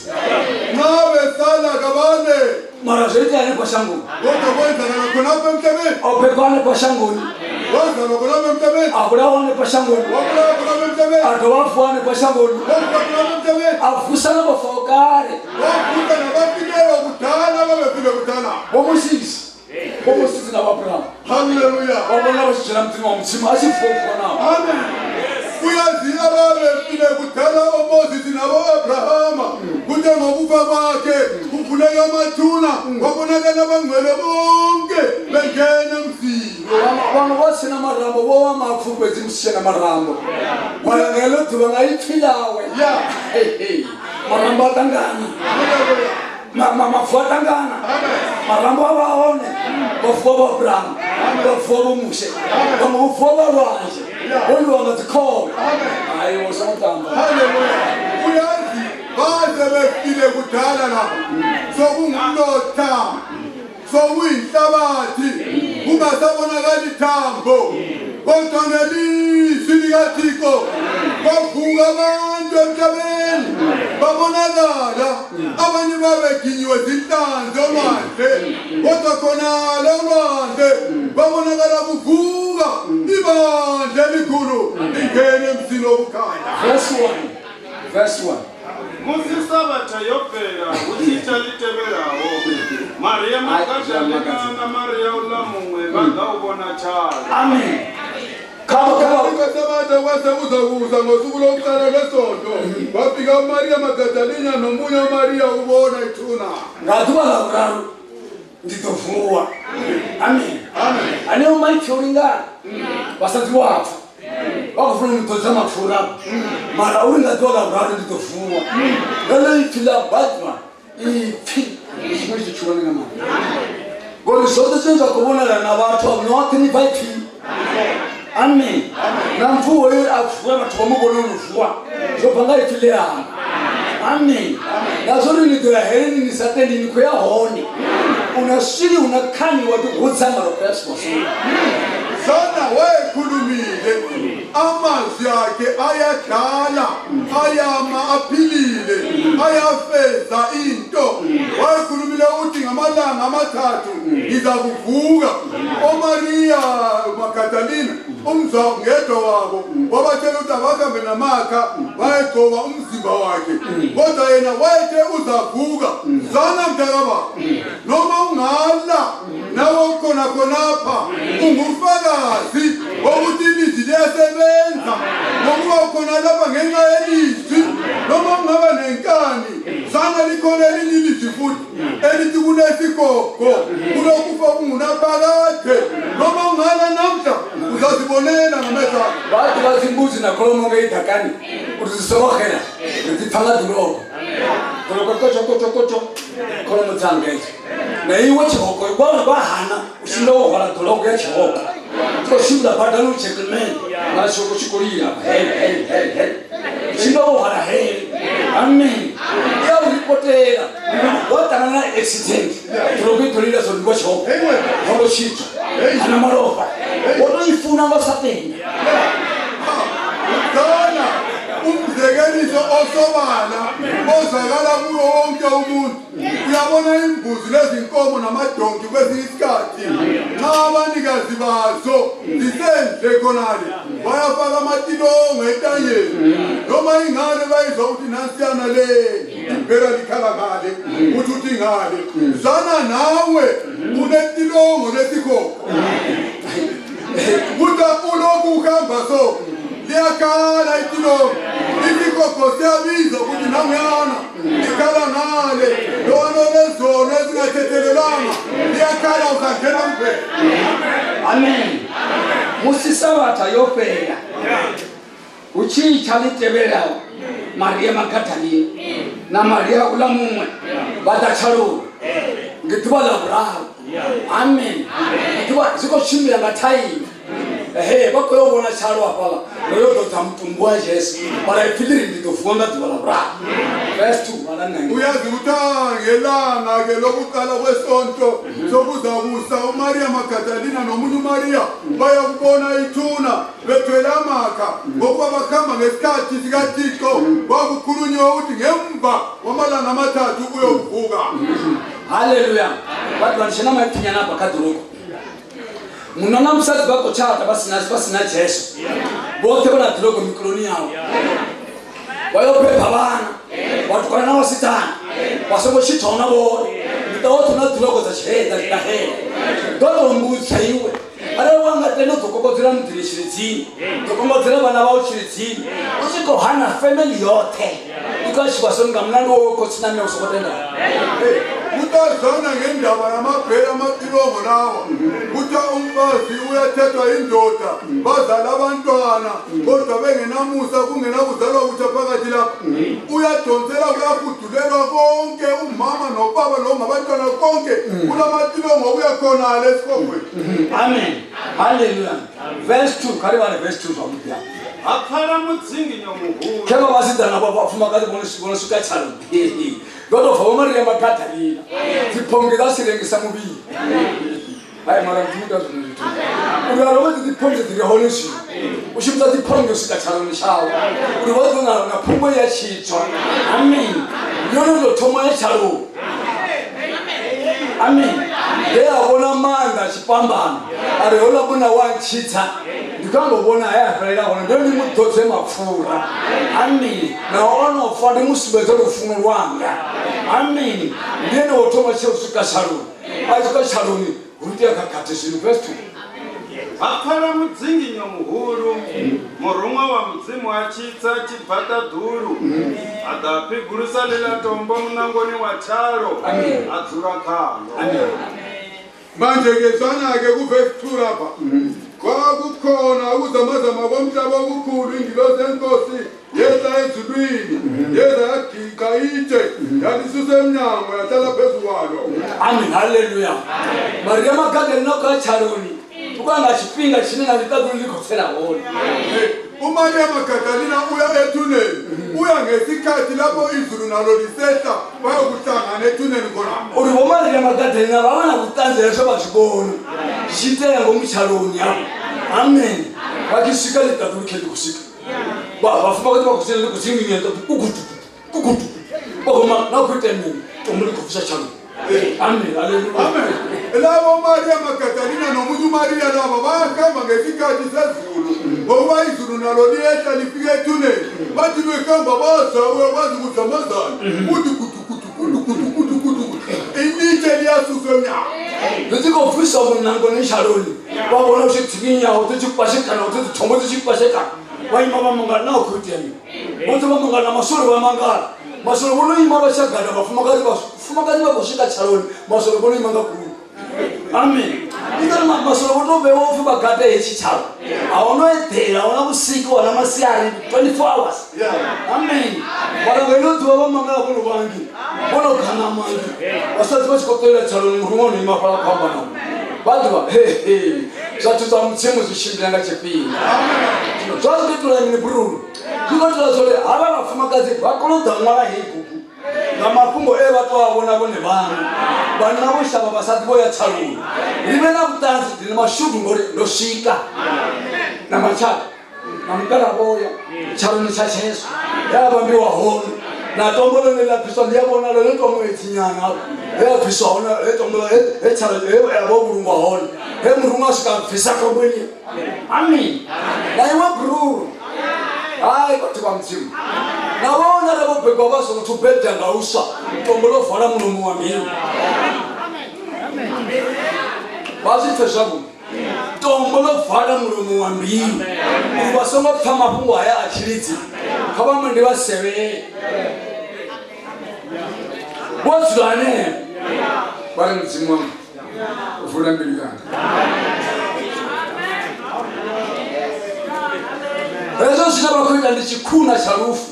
Nawe sala kabane. Mara zoitane kwa shangoni. Kodwa kwenzakala khona apha emhlabeni. Opekwane kwa shangoni. Wazalwa khona apha emhlabeni. Abulawane kwa shangoni. Wabulawa khona apha emhlabeni. Atobafuane kwa shangoni. Wabulawa khona apha emhlabeni. Afusana bafokare. Wavuka nabafileyo kudala babefile kudala. Bomusisi. Bomusisi nababrama. Hallelujah. Wabona bashijela mtima umtima asifofo nawo. Amen. Uyazi ababefile kudala oMoses nabo Abrahama kude ngokufa kwakhe kuvuleka amathuna kwabonakala abangcwele bonke bengena emzini. Vanhu vasina marambo vo va mafu bezimsishena marambo malangelo dhuva ngayiphilawe marambo atangana mafu atangana marambo avaone vafuwa vabrama vafuwa vomushe vamwe vufuwa valwanje voni va nga tikhome hayi wosamutamba. Hallelujah. Uyazi baze befile kudala lapha sokungumlotha sokuyinhlabathi kungasabonakali thambo kodwa ngelizwi likaThixo kwavuka abantu emhlabeni babonakala abanye babeginyiwe zinhlanzi olwandle kodwa khona olwandle babonakala kuvuka ibandla elikhulu lingene emzini wokukhanya. Verse 1. Musisabatha yobheka uthitha litebelawo Maria Magdalena na Maria ulamungwe bagawubona thala. Amen. Sabatha kwase uzakuza ngosuku lokuqala lwesonto kwafika uMaria Magdalena nomunye uMaria ubona ithuna. Ngathuba lavuraru nditovuwa. Amen. Amen. Ane umayithi ulingana basati wafa wakufuna ngithoza mafura mara uri ngathuba lavuraru nditovuwa. Lelo iphila badwa iphi isho chulana ngama. Ngoba zonke zenza kubonana nabantu akunothini bayithi. Amen. Namfuwe afuwe batho bamubona uvuwa. Zobanga iphile yami. Amen. Nazori ni dira heri ni sateni ni kuya honi. Unasiri unakhani watu kutsama lo Yesu. Sana wekhulumile amazwi akhe ayadala ayama aphilile ayafeza into wekhulumile uthi ngamalanga amathathu ngiza kuvuka. oMaria Magdalena umzangedwa wabo wabatshela ukuthi abahambe namakha bayegcoba umzimba wakhe kodwa yena wayethe uzavuka. Zana mntakababa noma ungala nawe ukhona khonapha ungufakazi wokuthi ilizwi liyasebenza ngokuba ukhona lapha ngenxa yelizwi noma ungaba nenkani. Zana likhona elinye ilizwi futhi elithi kunesigogo kulokufa kungunaphakade noma ungala namhla uzazibonela ngamehlo akho. Bathi basimbuzi nakhuluma ngeyidakani ukuthi sisokhela ngithanga dulo. Kocho khona mthangeze. Na iwe choko kwaba bahana ushindo wala dulo ya choko. Toshimla badalo gentleman. Masho kuchikulia. Shindo wala hey. Amen. Ya ulipotela. Watana accident. Tulokitolila zolwa choko. Holo shito. Ana marofa. Wono ifuna ngasateni. Zana umzekeliso osobala ozakala kuwo wonke umuntu. Uyabona imbuzi lezinkomo namadonki kwesinye isikhathi nxa abanikazi bazo zisendle khonale bayafaka amatilongo etanyeni noma ingane bayizwa ukuthi nansiyana le impela likhala ngale ukuthi ingale. Zana nawe unetilongo lesikoko kuta uloku uhamba so liyakhala itilongo isikoko siyabiza ukuthi namuyana ikhala ngale lona lezono ezingathethelelanga liyakhala usangena kuphela. Amen. Musisabatha yopela uchicha litebelawo Maria Magdalena na Maria ulamumwe batachalula ngithiba labravo. Amen. Ngithiba ziko chimila ngathayini bakoyobona chalo apala loyo Dr. Mtumbu wa Jesu barayifiliri nditofunda thiba labravo. Verse 2 alanenge uyazi utangelanga ke lokuqala kwesonto sokuzakusa uMaria Magdalena nomunye uMaria bayakubona ithuna bethwele amakha ngokuba bakhamba ngesikhathi sikaThixo bakukhulunywa ukuthi ngemva kwamalanga amathathu uyovuka. Hallelujah. Watu wanashana mapinyana hapa kaduroko. Munona msati bako chata basina Jesu. Bote bana tuloko mikroni yao. Wayope babana. Watu kana nao sitani. Wasoko shitona bo. Nitawotu na tuloko za sheda tahe. Dodo mbuzi chaiwe. Ara wanga teno tokokozira mdirishiriti. Tokokozira bana bao shiriti. Usiko hana family yote. Ikashi basonga mnano ko siname usokotenda. Utazana ngendaba yamaphela amatilongo lawa kuthi umfazi uyathethwa indoda bazala abantwana kodwa bengenamusa kungenakuzalwa kuthi phakathi lapho uyadonsela kuyafudulelwa konke umama nobaba lo ngabantwana konke kulamatilongo uyakhona lesikogweni. Amen. Hallelujah. Verse 2 karibane verse 2 zomupya akhala mutsingi nyomuhulu kema basidana bafuma kati bona suka chalo Godo fa Maria Magdalena tiphongela sirengisa mubili hayi mara mfuda zinithi uyalo ukuthi tiphonge direhonisi ushimza tiphonge sikachalo nishawo uliwazo na phumbo ya chitwa. Amen. Yona lo thoma ya chalo. Amen. Yabona manda chipambano ari hola bona wanchita ndikangobona yaphela hona ndoni mudotse mafura. Amen. Na ona ufande musibeze ufuno wanga. Amen. Ndene othoma cheusuka chalo azuka chalo ni urutia kakatishini verse 2 akhala mutsingi nyomuhulu murumwa wa mudzimu achitsa chibhata dhuru adapigurisa lela tombo munangoni wa charo adzura khalo. Manje ke sana-ke kuverse 2 lapha kwakukhona ukuzamazama komhlaba okukhulu ingilosi enkosi yeza ezulwini yeza yagiqa itshe yalisuse emnyango yahlala phezu kwalo. Amen. Hallelujah. Maria Magdalena kacharoni ukanga chipinga chinena litadulu likhosela wona. uMaria Magdalena uya ethuneni uya ngesikhathi lapho izulu nalo lisehla bayokuhlangana ethuneni khona. Uri Maria Magdalena babana kutanzela sobazibona shitela ngomchaloni yabo. Amen. Bakishika litadulu kheli kusika bafuma ukuthi bakusele kuzingi ngento kugudu bakoma nakutemini tomuli kufisa chalo. Amen. Hallelujah. Amen. Labo Maria Magdalena nomunye uMaria laba bayakhamba ngesikhathi sezulu ngoba izulu nalo liyehla lifike ethuneni bathi bekhamba bazawe bazi ukuzamazana kuthi kudu itshe liyasuswa emnyango. Leti kofisa munango nishaloni babona ushithikinya uthikupashekana uthithombo uthikupasheka wayimama mangala na ukhuteni bothi bamangala masolo bamangala masolo bono imaba shagala bafuma kazi bakoshika chaloni masolo bono imanga khulu. Amen. Ngitana masolo bono bewofu bagade echichalo awona edela awona busika wona masiyari 24 hours. Amen. Bala wena tuwa bamangala bono bangi bono kana mangi wasathi basikotela chaloni ngurungoni imafala khamba na badwa zatuza mtsemo zishimbilanga chepinga. Amen. Zwazi bitula mini brulu zikotela zole aba bafuma kazi bakolonda mwala hegugu ngamafungo ebatwa wabona bone bana nabo shaba basati boya chaluni libe na butanzi dine mashudu ngore loshika na machaka na mkala boya chaluni cha Yesu yabambiwa hono na tombolo nela piswa ndiyabona lo ntombo etinyana ya piswa ona etombo echala yabobulungwa hono emrunga sikafisa kobweni. Amen. Na iwa bru hayi kwathi kwamthima nabona labo bhebha bazokuthu bedda ngawusa ntombolo vala mulomo wami. Amen. bazipfe zwavhuḓi tombo ḽo vala mulomo wa mbilu uri vha songo pfa mafhungo haya a tshilidzi kha vhaṅwe ndi vha sevhele vho dzula hanefho vha ri mudzimu wanga vula mbilu yanga hezwo zwine vha khou ita ndi tshikhuna tsha lufu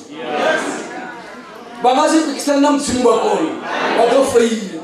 vha nga si pikisana na mudzimu wa kona vha ḓo feila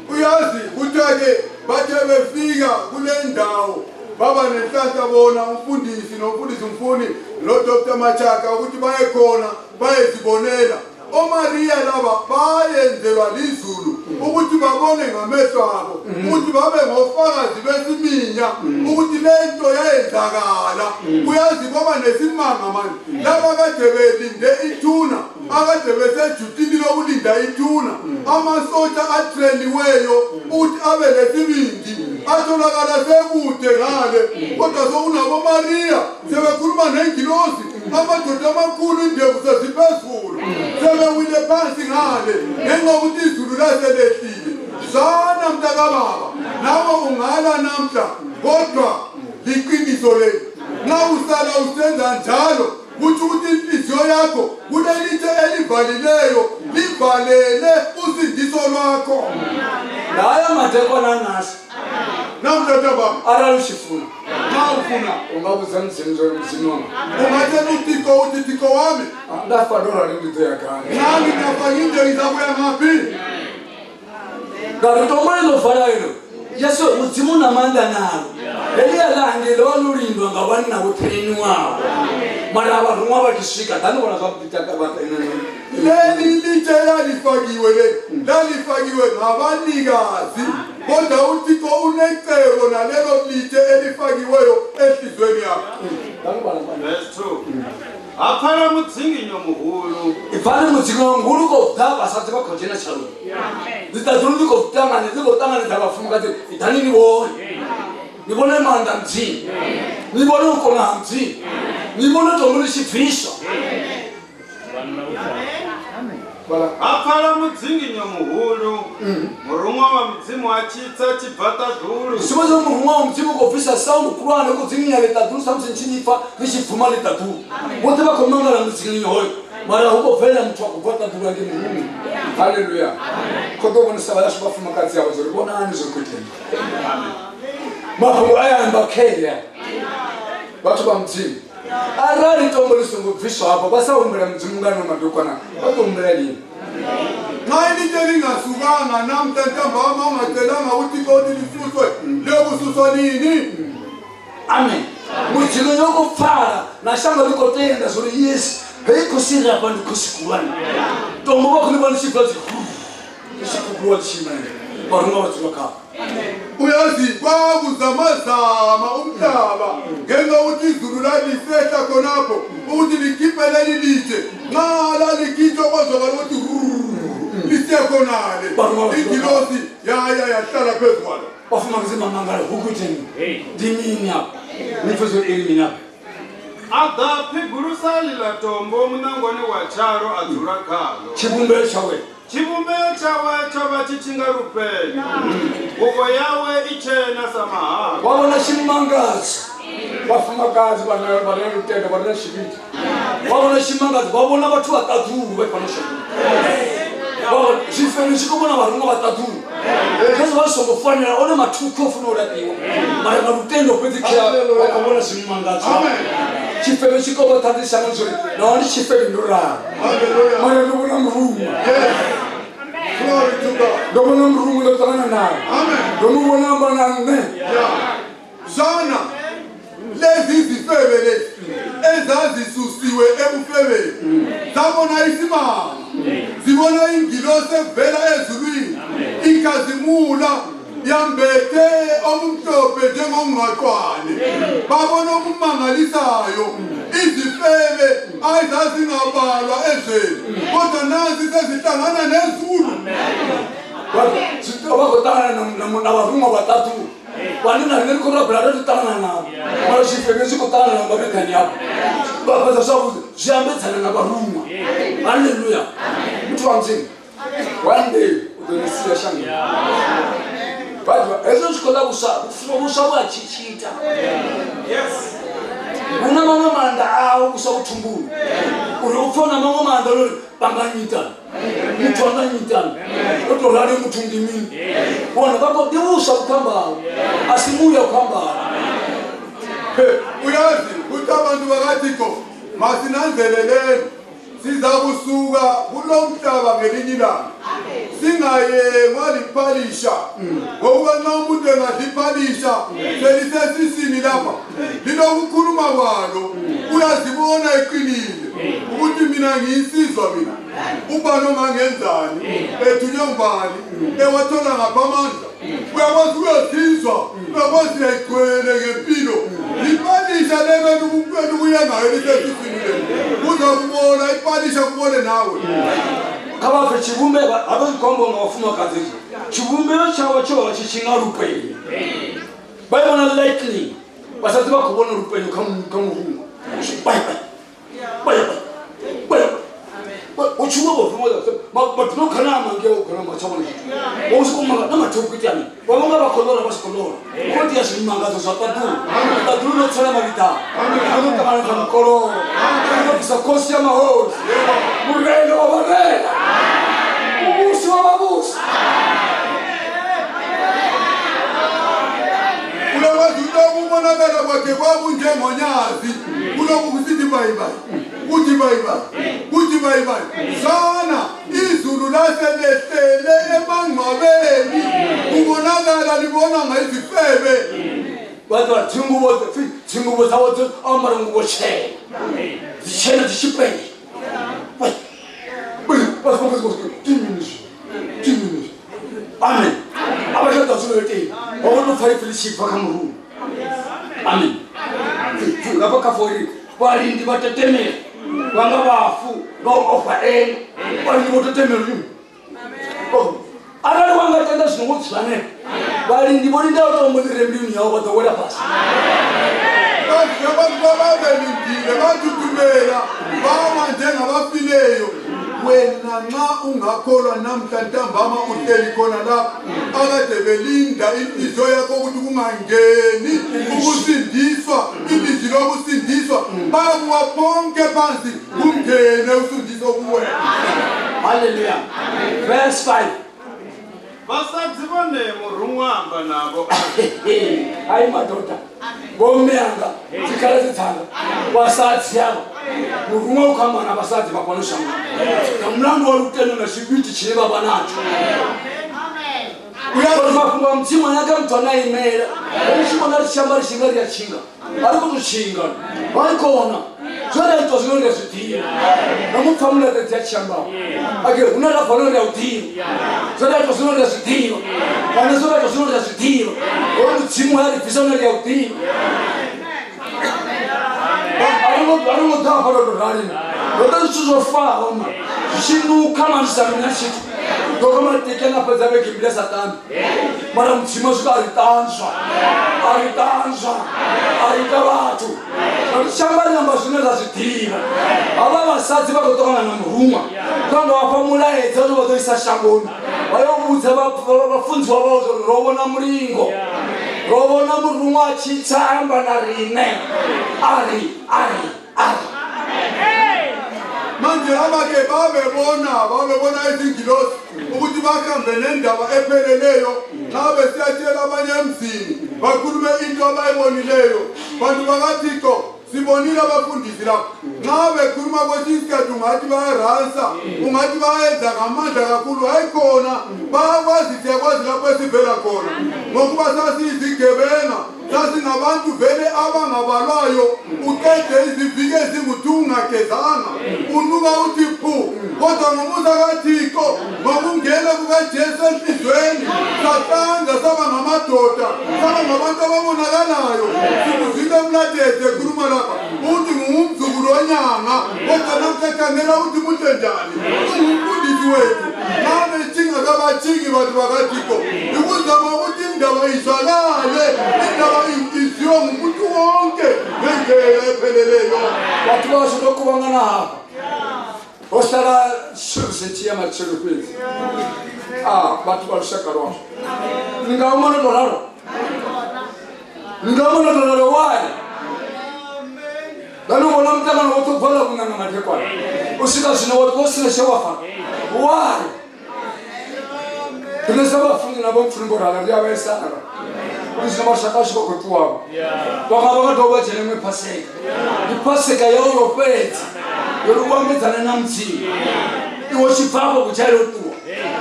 uyazi kuthe-ke bathe befika kule ndawo baba nenhlanhla bona umfundisi nomfundisi umfuni noDr Machaka ukuthi baye khona bayezibonela oMaria laba bayenzelwa lizulu ukuthi babone ngamehlo abo ukuthi babe ngofakazi besiminya ukuthi lento yayenzakala uyazi baba nesimanga manje laba kade belinde ithuna akade besejutini lokulinda ithuna amasotsha atreniweyo ukuthi abe lesibindi atholakala sekude ngale kodwa sokunabo Maria sebekhuluma nengilosi amadoda amakhulu indevu seziphezulu sebewile phansi ngale ngenxa yokuthi izulu laselehlile sana mntakababa nawe ungala namhla kodwa liqiniso leli nxa usala usenza njalo kuthi ukuthi inhliziyo yakho kulelithe elivalileyo livalele usindiso lwakho laya madekwana naso namhlanje baba arali ushifuna nxa ufuna ungabuza mzimu wami ungatshela uThixo uthi Thixo wami ndafadora lento yakani nami ngafaka into izakuya ngaphi ngari tombo lilovala hilo yesu mudzimu unamandla nalo eliya lange lolulindwa ngabani nakutheni wabo mara avarumwa vakisvika tanivona zvakupitakavatene leli litshe lalifakiwe lalifakiwe ngabanikazi kodwa uThixo unecebo nalelo litshe elifakiweyo ehlizweni yakho. Verse 2. Aphala mudzinginyo muhulu. ifane mudzinginyo muhulu kovda vasati vakochena chalo dzitadzulu ndikovtangane dzikotangane vafumukati idhani nivone nivone manda mdzini nivone ukona mdzini nivone tombo lichibviswa aphala mudzinginyo muhulu murumwa wa mudzimu achitsa chibvata dhulu sipoze murumwa wa mudzimu kobvisa saundi kurwana kudzinginya letadhulu samusi nchinifa lichibvuma letadhulu vote vakomangana mudzinginyo hoyo mara ukobvela muthu wakubvata dhulu ake murume haleluya kotovonesa vaya svivafumakadzi yavo zori vonani zvokuiteni mafungo ayamba kheya vathu va mudzimu arali tombo lisongobviswa apo vasaumbela mudzimu ngano madokwana vatombela lini nxa ilitshe lingasukanga namhla ntambama ungacelanga uThixo uthi lisuswe liyokususwa nini amen mudzimu yokupfala nashanga likotenda zori yesu heikosira apa ndikosikulwana tombo vakhulivani chibva chikuguluwa chimene varunga vadzivakava uyazi kwakuzamazama umhlaba ngenxa yokuthi izulu lalisehla khonapho ukuthi likhiphe leli litshe nxa lalikhitshwa kwazwakala ukuthi lisekhonale ingilosi yaya yahlala phezu kwalo vafumakizimamangala hukuteni ndimini apa nifezo elimini apa adaphi gulusalila tombo munangoni wa charo adzula khalo chivumbelo chawe chivumbeo chawe chova chichinga rupenya nguvo yawe ichena samahala wavona chimangadzo vafumakadzi vane rutenda varina chiviti wavona chimangadzo vavona vathu vatadhuru vaipanoshakua zvifero chikuvona varunga vatadhuru kezi vasongofanira one matuku ofuna urapiwa mara marutendo kwedzikea vakavona zvimumangadzo chifero chikovatandisana zori nawandi chifero ndorara mara ndovona murumwa ndovona murumwa ndotangana naye ndomuvona mbanane zana lezi izifebe lezi ezazisusiwe ebufebeni zabona isimanga zibona ingilosi evela ezulwini ikhazimula yambethe okumhlophe njengongqwaqwane babona okumangalisayo izifebe ayizazingabalwa ezweni kodwa nazi sezihlangana nezulu vakotangana navarumwa vatatu vanina nerikorabhurata totangana navo mara zvifebe zvikotangana navarekani yavo vapedza zvakuti zviyambedzana navarumwa haleluya muti vamuzini one day udonisiya shanga But as a scholar was cheater. Yes. Una mama ndao usauthumbula. Urufona mama ndalo banganyita. Mthwana nyita. Odolale muthungimini. Bona babo diusa ukhamba. Asimuya ukhamba. Uyazi ukuthi abantu bakathixo masinanzeleleni siza kusuka kulomhlaba ngelinye ilanga singayengwa liphalisha ngoba nxa umuntu engadliphalisha selisesisini lapha lilokukhuluma kwalo uyazibona eqinile ukuthi mina ngiyisizwa mina uba noma ngenzani ethunywe ngubani ewathola ngapha amandla uyakwazi uyazizwa uyakwazi uyayigcwele ngempilo ipalisha lebe ukuyengayo lisesisini lelo uza kubona ipalisha kubone nawe Kaba chibumbe abazikombo ngawafuna kazi. Chibumbe chawo chawo chichinga rupeni. Bayona likely. Basathi bakubona rupeni kamuhungu. Bye. Uchuwa bofuma batno kana mange ukana machawona. Usikuma na mathukutani. Wabonga bakolora basikolora. Kodi yasimanga zosapatu. Tatu no tsana mabita. Anu kamana kamkolo. Anu kisakosi ya mahoro. Mureno barena. Ubusi wa babusi. Ulakwazi ukubonakala kwakhe kwabunjengonyazi kulokusithi bye. Kuthi bye. Sana izulu laselehlele emangcwabeni kubonakala libona ngayizifebe. Wadwa tingubo zawo amara nguboshe. Zishena zishipeni. Amen. Abashaka tsulete. Ono faifili shifa kamuru. Amen. Ngapha kafori balindi batetemela. Wanga bafu ngofa balindi batetemela. Amen. Arali wanga tenda singotsane. Balindi bolinda otombulire mbini yawo batowela pasi. Babelindile bathuthumela bamanje ngabafileyo wena nxa ungakholwa namhla ntambama uhleli khona lapha akade belinda inhliziyo yakho ukuthi kungangeni ukusindiswa ilizwi lokusindiswa bakuwa bonke phansi kungene usindiso kuwena. Hallelujah. Verse 5. Basathi bone murungwamba nabo. Hayi madoda. Bomyanga sikhala sithanga. Basathi yabo. Murungwa ukhamba nabasathi bakwana shanga. Nomlando waluteno na shibiti chile baba nacho. Uyafunga mtima yake mtu anayemera. Ushimana shamba shingari ya chinga. Ariko tushinga. Bayikona. Zona into zingore zithiya. Namufamula tetya chamba. Ake unala falona ya uthiya. Zona into zingore zithiya. Kana zona into zingore zithiya. Mtima yake fisona ya uthiya. Ariko dafara dorani. Ndoto sizofa oma. Shinu kama nsamina shitu. Dokoma tekena pazabe kimbia satani. Mara mtima suka aritanza. Watu. Shamba namba zina zitira. Aba basazi bakotokana na muruma. Kanga wapamula ezo bazoisa shamboni. Bayobutsa bafunzi wabo robona muringo. Robona muruma chitsamba na rine. Ari. Manje abake babebona izingilosi ukuthi bakhambe nendaba epheleleyo ngabe siyatshela abanye emzini bakhulume into abayibonileyo. Bantu bakathixo sibonile abafundisi lapha nxa bekhuluma kwesinye isikhathi ungathi bayaransa ungathi bayenza ngamandla kakhulu. Hayi khona bayakwazi siyakwazi lapho esivela khona ngokuba sasiyizigebenga sasingabantu vele abangabalwayo uqede iziviki ezingu-2 ungagezanga unuka uthi phu. Kodwa ngomusa kathixo ngokungena kukajesu enhlizweni sahlanga saba ngamadoda saba ngabantu ababonakalayo. Sikuzwile emlatete ekhuluma lapha uthi ngumzukulu onyanga kodwa namhla ekhangela ukuthi umuntu enjani ungumfundisi wethu. Ngabe thinga kabathingi bantu bakathixo ikuzama ukuthi indaba izwakale indaba iziwe ngumuntu wonke ngendlela epheleleyo. Watu washo lokubangana hapa. Osala shusetia machulupi. Batu balushaka roho. Ningaomba dolaro. Ningaomba dolaro wale. Lalu wala mtaka na watu bala kunanga matekwa. Usika sina watu wasina shawafa. Wale. Tunasaba fungi na bomfu ngora la ya wesa. Usina mashakashi kwa kutuwa. Wakabaka doba cheneme paseka. Ipaseka yao yopeti. Yoruwambe tana na mtini. Iwo chipapa kuchale utuwa.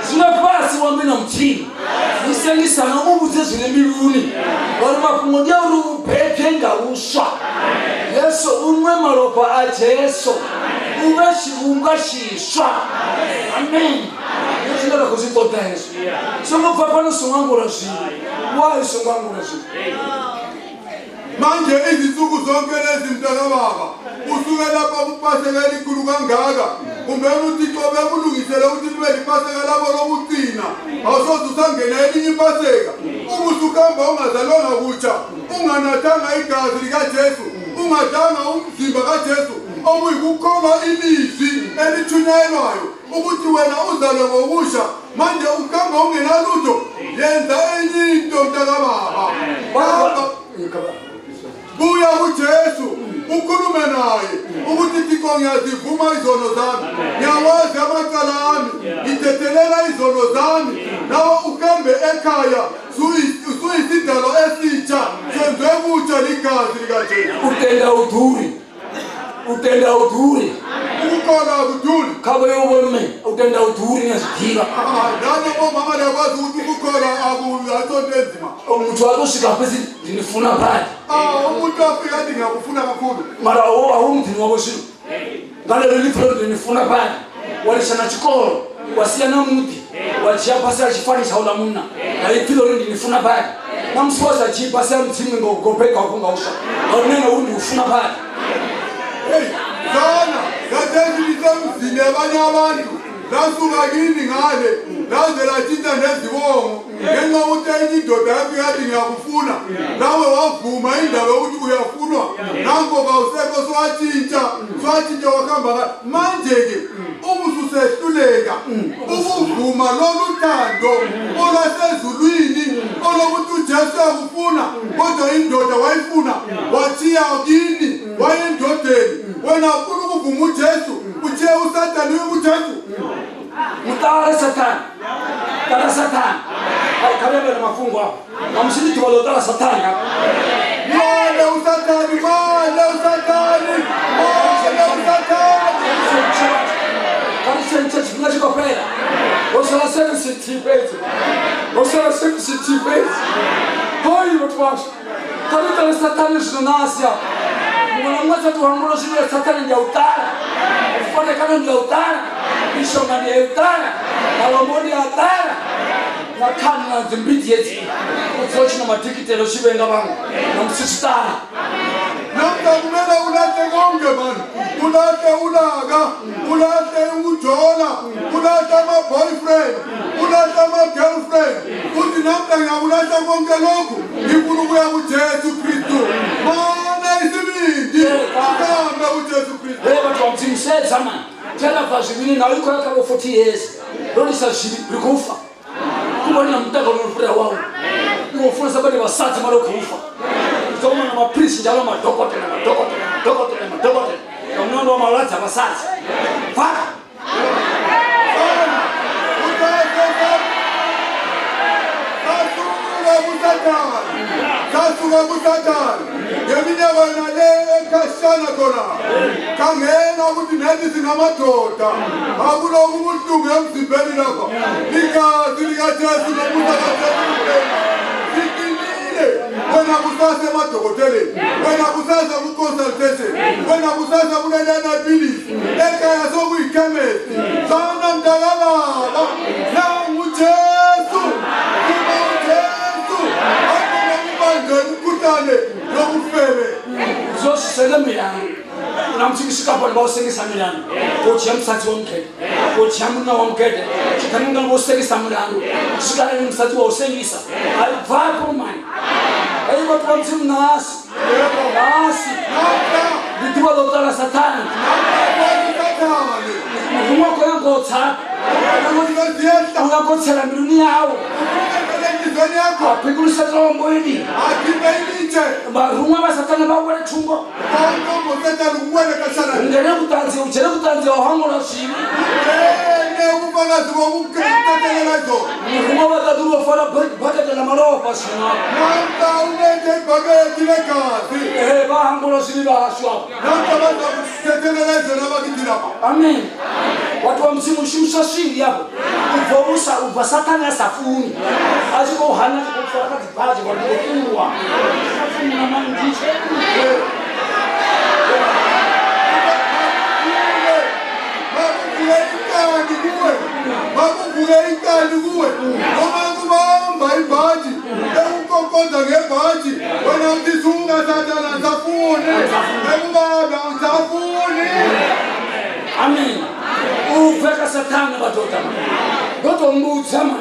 Sinapasi wambe na mtini. Nisengisa na ubuze zine miluni. Waruma kumodia uru pekenga uswa. Yesu unwe maropa ajeso. Uweshi ungashiswa. Amen. Yesu ndala kuzitota Yesu. Songo papa na songangu rashi. Why songangu rashi? Manje izinsuku zonke lezi mntaka baba usuke lapha kupaseka elikhulu kangaka kumbe uThixo bekulungisele ukuthi libe lipaseka labo lokucina awusoze usangena elinye ipaseka ubusukhamba ungazalwanga kutsha unganathanga igazi likaJesu ungadanga umzimba kaJesu okuyikukholwa ilizwi elithunyelwayo ukuthi wena uzalwe ngokusha manje ukhamba ungenalutho yenza enye into mntaka baba buya kuJesu ukhulume naye ukuthi Thixo ngiyazivuma izono zami ngiyawazi amacala ami ngitethelela izono zami nawe uhambe ekhaya suyisidalo esitsha senziwe kutsha ligazi likaJesu utenda udhuri ukukhona akuduli khabe yobone utenda udhuri ngiyazidika nani omama lakwazi ukuthi ukukhona akusonto enzima umuntu wakusika phezulu ndinifuna phakathi umuntu afika athi ngiyakufuna kakhulu mara awumdini wakwesilo ngalelo lifelo ndinifuna phakathi walishana chikolo wasiyana muti walichia pasi achifanisa ula muna nalipilo ndinifuna phakathi namsiwaza chipasi amthimi ngokopeka wakungausha ngonena undi ufuna phakathi Zana, ngathezilisa mzini abanye abantu lasuka kini ngale laze lathintha nezibongo ngenxa yokuthi enye indoda yafika yathi ngiyakufuna nawe wavuma indaba yokuthi uyafunwa nanko kawusekho swatshintsha wakhamba manje-ke ubususehluleka ukuvuma lolu thando olwasezulwini olokuthi uJesu yakufuna kodwa indoda wayifuna wathiya kini wayendodeni wena ufuna ukuvuma uJesu uthiye uSathane uJesu mutare Satani tara Satani khabebe na mafungo hapo amshiriki walotala Satani hapo male uSathane karisha chikopela osala sensitive hoi watu kabitale Satani zinasia mwanamwacha tuhangolo shule Satani ndio utara ufanye kama ndio utara ishonga ndio utara alomoni utara na kana zimbiti yeti uzochi na matikiti leo shibenga bangu na msistara namta kumela ulate konke man ulate ulaga ulate ujola ulate ama boyfriend ulate ama girlfriend uthi namta ngiyabulata konke lokhu ngifuna ukuya kuJesu Kristu mana isibindi uhambe kuJesu Kristu watu wamsimseza man tena vazivini na yuko kama 40 years lori sasa likufa kubona mtaka unofura wao unofura sababu wasati mara kufa kama na maprisi njalo madokote na mnondo wa malata wasati faka kasuka kuSathane ngeminyaka nale ekhashana khona kangena ukuthi nathi singamadoda akuloku ubuhlungu emzimbeni lapha igazi likaJesu nomusa kaJesu siqinile wena kusasa emadokoteleni wena kusasa ku-consultation wena kusasa kunelana pilisi ekhaya sokuyikhemesti sana mntakababa nanguJesu umkhuhlane lokufebe uzosisele milano namtshikishika bona bawusengisa milano kothi yamsathi womkhethe kothi yamuna womkhethe kanunga bosekisa milano sikale umsathi wawusengisa ayiphapo mani ayiba phamthi nasi ngithiwa lotala Satani ungakotsa ungakotsela mbiluni yawo apikulisatala moyeni barumwa basatana bawele thungo ungene kutanzi ohangola shimi murumwa bataduru fara bakete na malowa pasina bahangola shimi bahashwa. Amen. Watu wa msimu shusha shindi hapo. Uvorusa uvasatana safuni. Aziko hana kufaka kipaji kwa kuwa. Safuni na manjisha. Amen. Uveka satana batota. Doto mbuzama.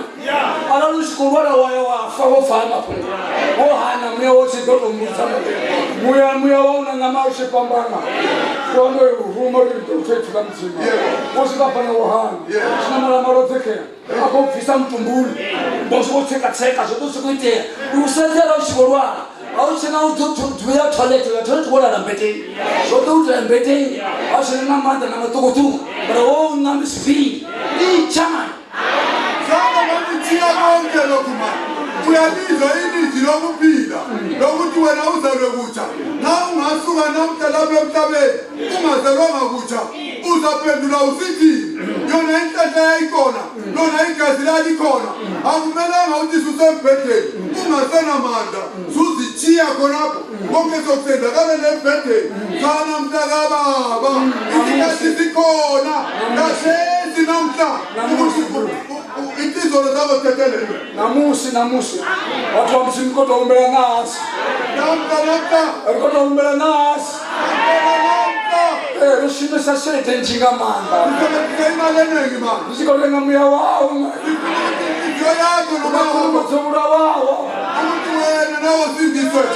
Alalushikuwala wa fawo fama punga. Ohana mweosi doto mbuzama. Muya wauna ngamaushe pambana. Kwando rumo litofetu la mzima. Osika pana ohana. Sina mala maroteke. Ako fisa mtumbuli. Boso tseka zoto sikuite. Usenzela ushikuwala. Ausina ututuya toilet wala na mbete. Soto utuya mbete. Ausina na manda na matukutu. Bro na speed. Ni chama. Sana mwandikia bonke lokuma. Uyaliza ini zilokupila. Lokuthi wena uzalekutsha. Na ungasuka nomtalabe emhlabeni. Ungazelwanga kutsha. Uzaphendula usithi yona inhlanhla yayikhona. Lona igazi lalikhona. Akumelanga uthi usembhedeni. Ungasenamandla. Suzichiya khonapho. Konke sokusenzakala lembhedeni. Sana mntakababa. Isikhathi sikhona. Kahlezi namhla. Itizolo zabo tetele. Namusi. Watu wa msimu koto umbela nasi. Namta. Koto umbela nasi. Rushime sasete njinga manda. Nishikolenga muya wao. Kumakumuzumura wao.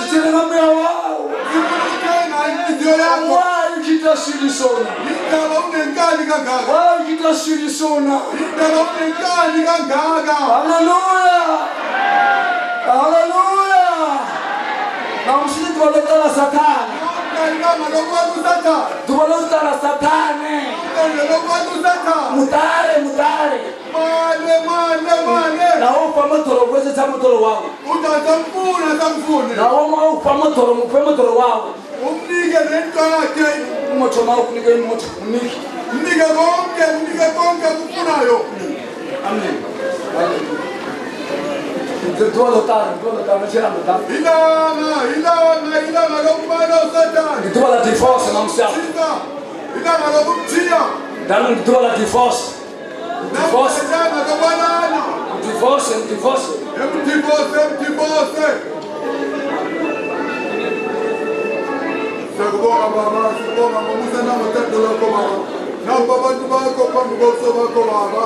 Chichilenga muya wao. Why kita silisona? Why kita silisona? Hallelujah. Na mshindi tuwaletala satani. Tuwaletala satani. Mutare. Na upa motoro kweze cha motoro wao. Na upa motoro mupe motoro wao. Umnike nento yakhe. Umoto ma ukunike umoto unike. Mnike konke kufunayo. Amen. Tuwaletala chiramba. Ilanga lokubana usatani. Tuwala divorce na msiafu. Ilanga lokutia. Dalu tuwala divorce. Divorce. Sakubonga baba, sakubonga mamusa na matendo lako baba. Na baba tubako kwa mgoso wako baba.